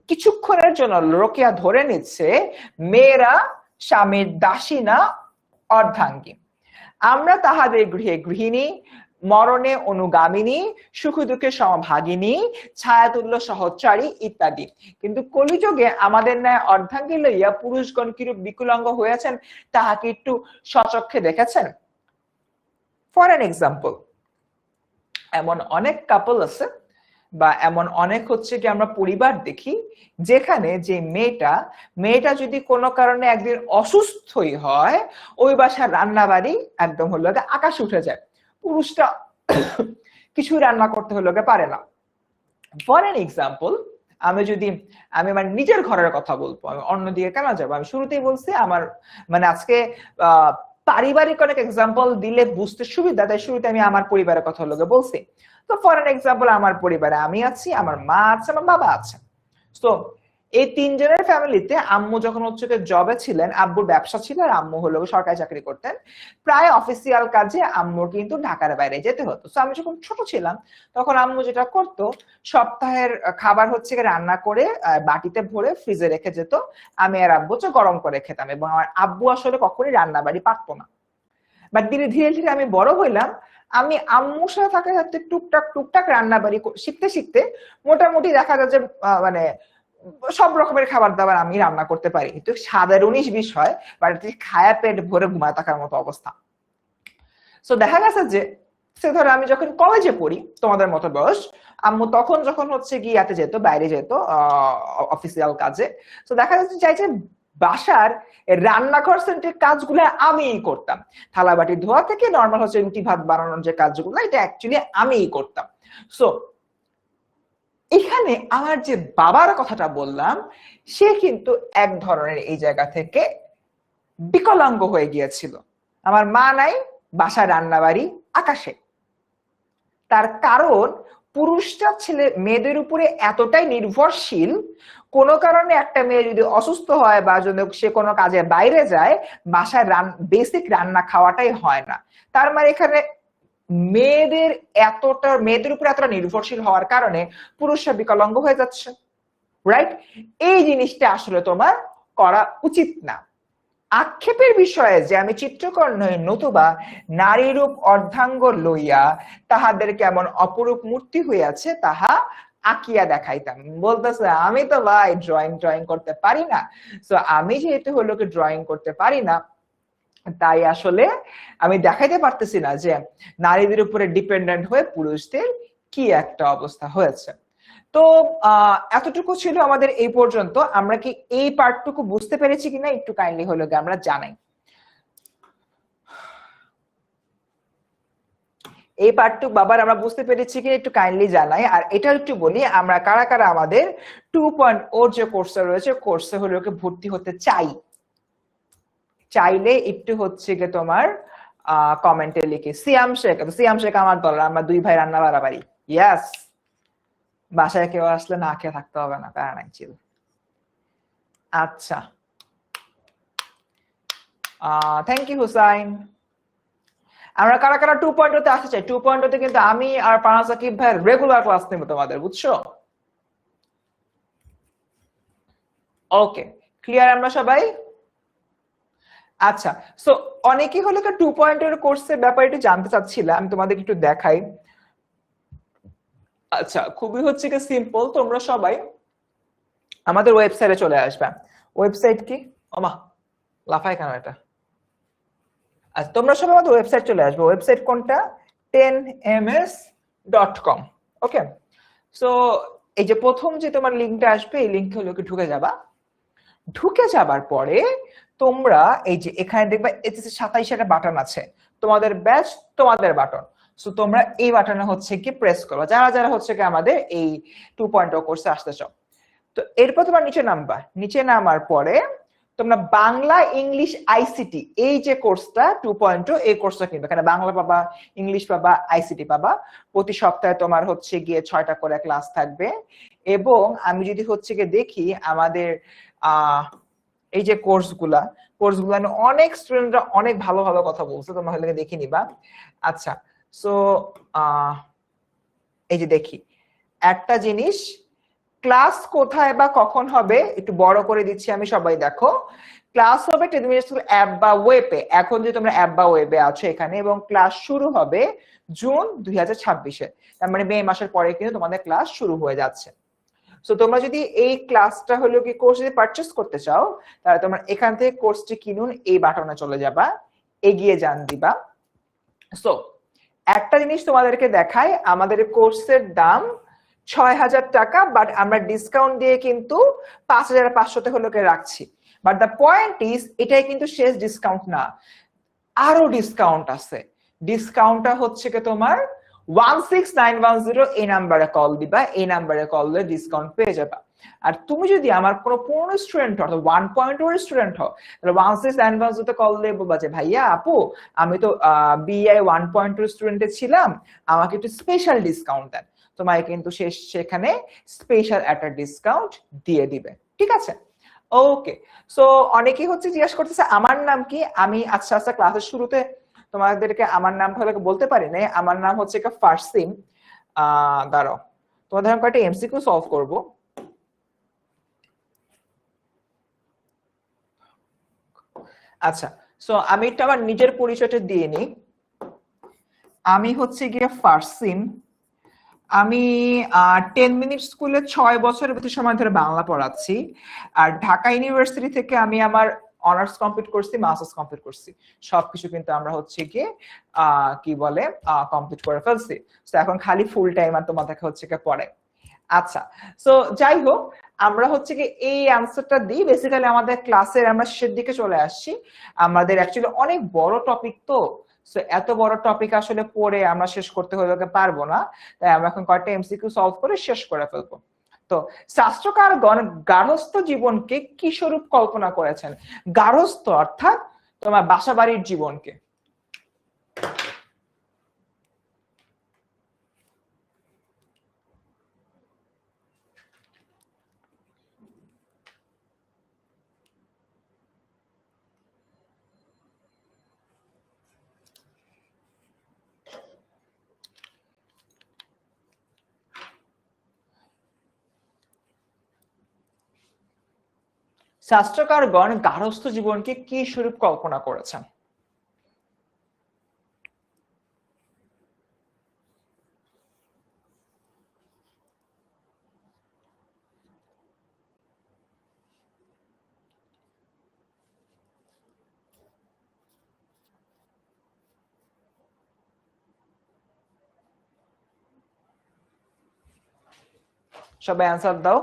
কিছুক্ষণের জন্য রোকেয়া ধরে নিচ্ছে মেয়েরা স্বামীর দাসী না অর্ধাঙ্গী। আমরা তাহাদের গৃহে গৃহিণী, মরণে অনুগামিনী, সুখ দুঃখে সমভাগিনী, ছায়াতুল্য সহচারী ইত্যাদি। কিন্তু কলিযুগে আমাদের ন্যায় অর্ধাঙ্গী লইয়া পুরুষগণ কিরূপ বিকলাঙ্গ হয়েছেন তাহা কি একটু সচক্ষে দেখেছেন? ফর অ্যান এক্সাম্পল, এমন অনেক কাপল আছে বা এমন অনেক হচ্ছে কি আমরা পরিবার দেখি যেখানে যে মেয়েটা যদি কোনো কারণে একদিন অসুস্থই হয়, ওই বাসার রান্না বাড়ি একদম হলো আকাশে উঠে যায়। পুরুষটা কিছু রান্না করতে হলো পারে না। ফর এন এক্সাম্পল, আমি মানে নিজের ঘরের কথা বলবো, আমি অন্যদিকে কেন যাবো? আমি শুরুতেই বলছি আমার মানে আজকে পারিবারিক অনেক এক্সাম্পল দিলে বুঝতে সুবিধা, তাই শুরুতে আমি আমার পরিবারের কথা বলছি। তো ফর এন এক্সাম্পল, আমার পরিবারে আমি আছি, আমার মা আছে, আমার বাবা আছে। তো এই তিনজনের ফ্যামিলিতে আম্মু যখন হচ্ছে জবে ছিলেন, আব্বুর ব্যবসা ছিল আর আম্মু হলো সরকারি চাকরি করতেন। প্রায় অফিসিয়াল কাজে আম্মুর কিন্তু ঢাকার বাইরে যেতে হতো। তো আমি যখন ছোট ছিলাম তখন আম্মু যেটা করতো, সপ্তাহের খাবার হচ্ছে রান্না করে বাটিতে ভরে ফ্রিজে রেখে যেত, আমি আর আব্বু গরম করে খেতাম। এবং আমার আব্বু আসলে কখনোই রান্না বাড়ি পারতো না। বাট ধীরে ধীরে আমি বড় হইলাম, আমি আম্মুর সাথে থাকতে থাকতে টুকটাক রান্না বাড়ি শিখতে শিখতে মোটামুটি দেখা যায় যে মানে সব রকমের খাবার দাবার আমি রান্না করতে পারি। কিন্তু স্বাদের 19 বিষয় বাড়িতে খায়া পেট ভরে ঘুমায় থাকার মতো অবস্থা। তো দেখা গেছে যে ধরো আমি যখন কলেজে পড়ি, তোমাদের মতো বয়স, আম্মু তখন যখন হচ্ছে গিয়াতে যেত, বাইরে যেত অফিসিয়াল কাজে। তো দেখা যাচ্ছে যে বাসার রান্নাঘর সেন্টারের কাজগুলো আমিই করতাম। থালা বাটি ধোয়া থেকে নর্মাল হচ্ছে রুটি ভাত বানানোর যে কাজগুলো, এটা অ্যাকচুয়ালি আমিই করতাম। সো এখানে আমার যে বাবার কথাটা বললাম, সে কিন্তু এক ধরনের এই জায়গা থেকে বিকলাঙ্গ হয়ে গিয়েছিল। আমার মা নাই, বাসায় রান্নাবাড়ি আকাশে। তার কারণ পুরুষটা মেয়েদের উপরে এতটাই নির্ভরশীল, কোনো কারণে একটা মেয়ে যদি অসুস্থ হয় বা যদি সে কোনো কাজে বাইরে যায়, বাসায় বেসিক রান্না খাওয়াটাই হয় না। তার মানে এখানে মেয়েদের উপরে এতটা নির্ভরশীল হওয়ার কারণে পুরুষরা বিকলাঙ্গ হয়ে যাচ্ছে, রাইট? এই জিনিসটা আসলে তোমার করা উচিত না। আক্ষেপের বিষয়ে যে আমি চিত্রকর নই, নতুবা নারী রূপ অর্ধাঙ্গ লইয়া তাহাদের কেমন অপরূপ মূর্তি হইয়াছে তাহা আঁকিয়া দেখাইতাম। বলতেছে আমি তো ভাই ড্রয়িং করতে পারি না। তো আমি যেহেতু হলো কি ড্রয়িং করতে পারি না, তাই আসলে আমি দেখাইতে পারতেছি না যে নারীদের উপরে ডিপেন্ডেন্ট হয়ে পুরুষদের কি একটা অবস্থা হয়েছে। তো এতটুকু ছিল আমাদের এই পর্যন্ত। আমরা কি এই পার্টটুকু বুঝতে পেরেছি কিনা একটু কাইন্ডলি হলো আমরা জানাই। এই পার্টটুকু বাবার আমরা বুঝতে পেরেছি কিনা একটু কাইন্ডলি জানাই। আর এটা একটু বলি, আমরা কারা কারা আমাদের 2.0 যে কোর্সে রয়েছে, কোর্সে হলো ভর্তি হতে চাইলে একটু হচ্ছে গিয়ে তোমার কমেন্টে লিখে সিয়াম শেখ আমার দল, আমরা দুই ভাই রান্না বাড়াবাড়ি। ইয়াস, বাসায় কেউ আসলে না খেয়ে থাকতে হবে না, প্যারা নাই, চিল। আচ্ছা, থ্যাংক ইউ হুসাইন। আমরা কারা কারা 2.0 তে আসতে চাই? 2.0 তে কিন্তু আমি আর পানা সাকিব ভাই রেগুলার ক্লাস নেব তোমাদের, বুঝছো? ওকে, ক্লিয়ার আমরা সবাই? আচ্ছা, সো অনেকেই হলো 2.0 এর কোর্সের ব্যাপারে একটু জানতে চাচ্ছিলাম, আমি তোমাদের একটু দেখাই। আচ্ছা, খুবই হচ্ছে কি সিম্পল, তোমরা সবাই আমাদের ওয়েবসাইটে চলে আসবে। ওয়েবসাইট কি? ওমা লাফায় কেন এটা? আচ্ছা, তোমরা সবাই আমাদের ওয়েবসাইট চলে আসবে। ওয়েবসাইট কোনটা? 10ms.com। ওকে, সো এই যে প্রথম যে তোমার লিঙ্কটা আসবে, এই লিঙ্কে হলো ঢুকে যাবা। ঢুকে যাবার পরে তোমরা এই যে এখানে দেখবা HSC 27 একটা বাটন আছে, তোমাদের ব্যাচ, তোমাদের বাটন। সো তোমরা এই বাটনে হচ্ছে কি প্রেস করবা, যারা যারা হচ্ছে কি আমাদের এই 2.0 কোর্সে আসতে চাও। তো এরপর তোমার নিচে নামবা, নিচে নামার পরে তোমরা বাংলা ইংলিশ আইসিটি এই যে কোর্সটা 2.0, এই কোর্সটা কিনবে। এখানে বাংলা পাবা, ইংলিশ পাবা, আইসিটি পাবা। প্রতি সপ্তাহে তোমার হচ্ছে গিয়ে 6টা করে ক্লাস থাকবে। এবং আমি যদি হচ্ছে গিয়ে দেখি আমাদের এই যে কোর্সগুলা অনেক স্টুডেন্টরা অনেক ভালো ভালো কথা বলছে, তোমরা হলে দেখে নিবা। আচ্ছা, সো এই যে দেখি একটা জিনিস, ক্লাস কোথায় বা কখন হবে একটু বড় করে দিচ্ছি আমি, সবাই দেখো। ক্লাস হবে 10 মিনিট স্কুল অ্যাপ বা ওয়েবে। এখন যে তোমরা অ্যাপ বা ওয়েবে আছো এখানে, এবং ক্লাস শুরু হবে জুন 2026-এ, তার মানে মে মাসের পরে কিন্তু তোমাদের ক্লাস শুরু হয়ে যাচ্ছে। সো তোমরা যদি এই ক্লাসটা হলো কি কোর্স যদি পারচেজ করতে চাও, তাহলে তোমরা এখান থেকে কোর্সটি কিনুন, এই বাটনে চলে যাবা, এগিয়ে যান দিবা। সো একটা জিনিস তোমাদেরকে দেখাই, আমাদের কোর্সের দাম ৬,০০০ টাকা, বাট আমরা ডিসকাউন্ট দিয়ে কিন্তু ৫,৫০০-তে হলো রাখছি। বাট দ্য পয়েন্ট ইজ, এটাই কিন্তু শেষ ডিসকাউন্ট না, আরো ডিসকাউন্ট আছে। ডিসকাউন্টটা হচ্ছে কি তোমার 16910 এই নাম্বারে কল দিবা, এই নাম্বারে কল দিলে ডিসকাউন্ট পেয়ে যাবা। আর তুমি যদি আমার কোনো পুরনো স্টুডেন্ট হও, 1.0 স্টুডেন্ট হও, তাহলে 16910 তে কল দিয়ে বলবা যে ভাইয়া আপু আমি তো বিআই 1.2 স্টুডেন্টে ছিলাম, আমাকে একটু স্পেশাল ডিসকাউন্ট দেন। তোমাকে কিন্তু সেখানে স্পেশাল একটা ডিসকাউন্ট দিয়ে দিবে, ঠিক আছে? ওকে, সো অনেকেই হচ্ছে জিজ্ঞাসা করতেছে আমার নাম কি। আমি আচ্ছা আচ্ছা ক্লাসের শুরুতে তোমাদেরকে আমার নামটা হলে বলতে পারি না। আমার নাম হচ্ছে ফারসিন। দাঁড়াও, তোমাদের আমি কয়েকটা এমসিকিউ সলভ করব। আচ্ছা, সো আমি একটু আমার নিজের পরিচয়টা দিয়ে নিই। আমি হচ্ছে গিয়ে ফারসিন। আমি 10 মিনিট স্কুলে 6 বছরের বেশি সময় ধরে বাংলা পড়াচ্ছি। আর ঢাকা ইউনিভার্সিটি থেকে আমি আমার অনার্স কমপ্লিট করছি, মাস্টার্স কমপ্লিট করছি, সবকিছু কিন্তু আমরা হচ্ছে গিয়ে কি বলে কমপ্লিট করে ফেলছি। তো এখন খালি ফুল টাইম আর তোমাদেরকে হচ্ছে গিয়ে পড়ে। আচ্ছা, সো যাই হোক, আমরা হচ্ছে কি এই অ্যান্সারটা দিই। বেসিক্যালি আমাদের ক্লাসের আমরা শেষের দিকে চলে আসছি। আমাদের অ্যাকচুয়ালি অনেক বড় টপিক, তো সো এত বড় টপিক আসলে পড়ে আমরা শেষ করতে হলে পারবো না, তাই আমরা এখন কয়েকটা এমসিকিউ সলভ করে শেষ করে ফেলবো। তো শাস্ত্রকারগণ গার্হস্থ জীবনকে কি স্বরূপ কল্পনা করেছেন? গার্হস্থ অর্থাৎ তোমার বাসাবাড়ির জীবনকে। শাস্ত্রকারগণ গার্হস্থ জীবনকে কি স্বরূপ কল্পনা করেছেন? সবাই অ্যান্সার দাও।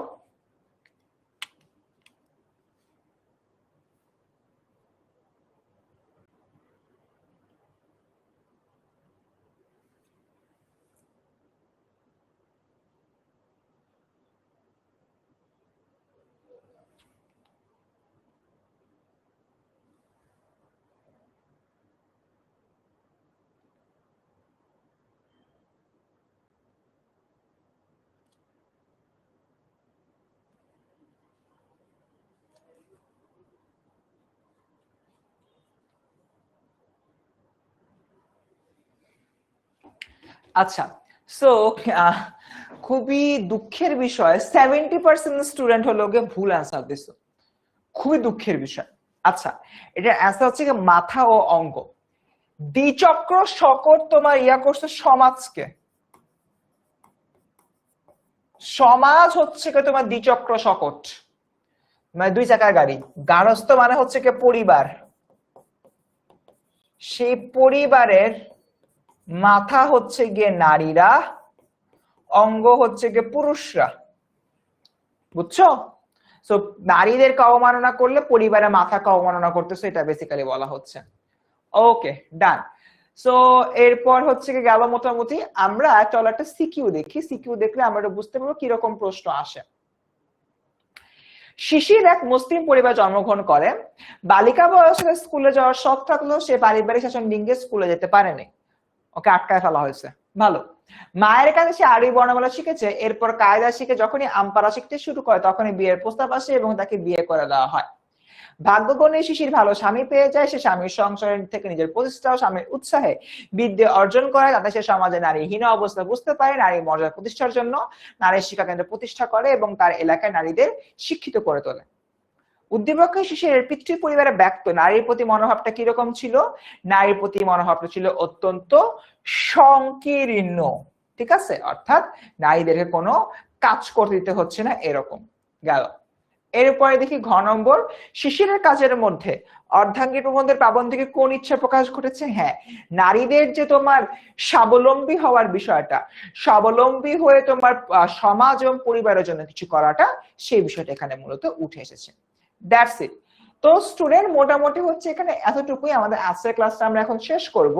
আচ্ছা, সো খুবই দুঃখের বিষয় 70% স্টুডেন্ট হলো গিয়ে ভুল অ্যান্সার দিছে। খুবই দুঃখের বিষয়। আচ্ছা, এটার অ্যান্সার হচ্ছে কি মাথা ও অঙ্গ। দ্বিচক্র শকট তোমার ইয়া করছে সমাজকে। সমাজ হচ্ছে কি তোমার দ্বিচক্র শকট, মানে 2 চাকার গাড়ি। গার্হস্থ মানে হচ্ছে কি পরিবার, সেই পরিবারের মাথা হচ্ছে গিয়ে নারীরা, অঙ্গ হচ্ছে গিয়ে পুরুষরা। বুঝছো? সো নারীদেরকে অবমাননা করলে পরিবারের মাথাকে অবমাননা করতেছে, এটা বেসিক্যালি বলা হচ্ছে। ওকে, ডান। সো এরপর হচ্ছে কি গেল মোটামুটি। আমরা চলো একটা সিকিউ দেখি। সিকিউ দেখলে আমরা বুঝতে পারবো কিরকম প্রশ্ন আসে। শিশির এক মুসলিম পরিবার জন্মগ্রহণ করে। বালিকা বয়সে স্কুলে যাওয়ার শখ থাকলেও সে পারিবারিক শাসন ডিঙ্গে স্কুলে যেতে পারেনি, ওকে আটকায় ফেলা হয়েছে। ভালো। মায়ের কাছে সে আরবি বর্ণমালা শিখেছে। এরপর কায়দা শিখে যখনই আমপারা শিখতে শুরু করে তখনই বিয়ের প্রস্তাব আসে এবং তাকে বিয়ে করে দেওয়া হয়। ভাগ্যগুণে শিশির ভালো স্বামী পেয়ে যায়। সে স্বামীর সংসার থেকে নিজের প্রতিষ্ঠা ও স্বামীর উৎসাহে বিদ্যে অর্জন করে। তাতে সে সমাজে নারী হীন অবস্থা বুঝতে পারে, নারী মর্যাদা প্রতিষ্ঠার জন্য নারীর শিক্ষা কেন্দ্র প্রতিষ্ঠা করে এবং তার এলাকায় নারীদের শিক্ষিত করে তোলে। উদ্দীপকের শিশিরের পিতৃ পরিবারে ব্যক্ত নারীর প্রতি মনোভাবটা কিরকম ছিল? নারীর প্রতি মনোভাবটা ছিল অত্যন্ত সংকীর্ণ, ঠিক আছে, অর্থাৎ নারীদেরকে কোনো কাজ করতে দিতে হচ্ছে না, এরকম গেল। এরপরে দেখি ঘ নম্বর, শিশিরের কাজের মধ্যে অর্ধাঙ্গী প্রবন্ধের পাবন্দিকে কোন ইচ্ছা প্রকাশ ঘটেছে? হ্যাঁ, নারীদের যে তোমার স্বাবলম্বী হওয়ার বিষয়টা, স্বাবলম্বী হয়ে তোমার সমাজ এবং পরিবারের জন্য কিছু করাটা, সেই বিষয়টা এখানে মূলত উঠে এসেছে। That's it. তো স্টুডেন্ট মোটামুটি হচ্ছে এখানে এতটুকুই, আমাদের আজকের ক্লাসটা আমরা এখন শেষ করব।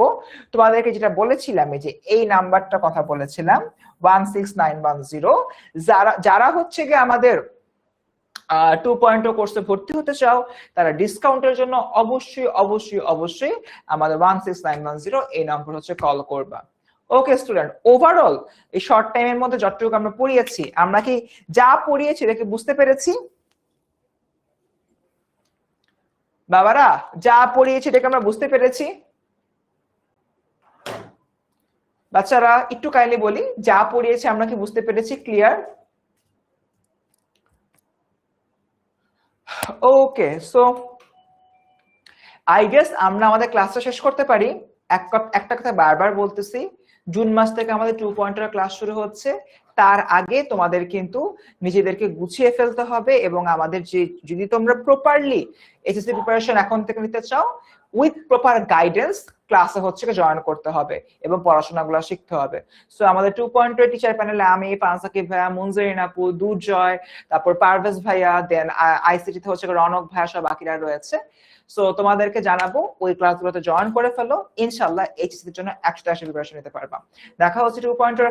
তোমাদেরকে যেটা বলেছিলাম, এই যে এই নাম্বারটা কথা বলেছিলাম 16910, যারা হচ্ছে গিয়ে আমাদের 2.0 কোর্সে ভর্তি হতে চাও, তারা ডিসকাউন্টের জন্য অবশ্যই অবশ্যই অবশ্যই আমাদের 16910 এই নম্বর হচ্ছে কল করবা। ওকে স্টুডেন্ট, ওভারঅল এই শর্ট টাইমের মধ্যে যতটুকু আমরা পড়িয়েছি, আমরা কি যা পড়িয়েছি এটা কি বুঝতে পেরেছি? বাবারা, যা পড়িয়েছি এটাকে আমরা বুঝতে পেরেছি? বাচ্চারা একটু কাইন্ডলি বলি, যা পড়িয়েছি আমরা কি বুঝতে পেরেছি? Clear? Okay, so I guess আমরা আমাদের ক্লাসটা শেষ করতে পারি। একটা কথা বারবার বলতেছি, জুন মাস থেকে আমাদের 2.0 ক্লাস শুরু হচ্ছে। তার আগে তোমাদের কিন্তু নিজেদেরকে গুছিয়ে ফেলতে হবে, এবং আমাদের যে, যদি তোমরা প্রপারলি এইচএসসি প্রিপারেশন এখন থেকে নিতে চাও, উইথ প্রপার গাইডেন্স ক্লাসে হচ্ছে জয়েন করতে হবে এবং পড়াশোনাগুলো শিখতে হবে। সো আমাদের 2.0 টিচার প্যানেলে আমি, পানসাকিব ভাইয়া, মুনজারিন আপু, দুর্জয়, তারপর পারভেজ ভাইয়া, দেন আইসিটিতে হচ্ছে রনক ভাইয়া, সব বাকিরা রয়েছে। সো তোমাদেরকে জানাবো, ওই ক্লাসগুলোতে জয়েন করে ফেলো, ইনশাল্লাহ এইচএসসি এর জন্য 100% প্রিপারেশন নিতে পারবা। দেখা হচ্ছে 2.0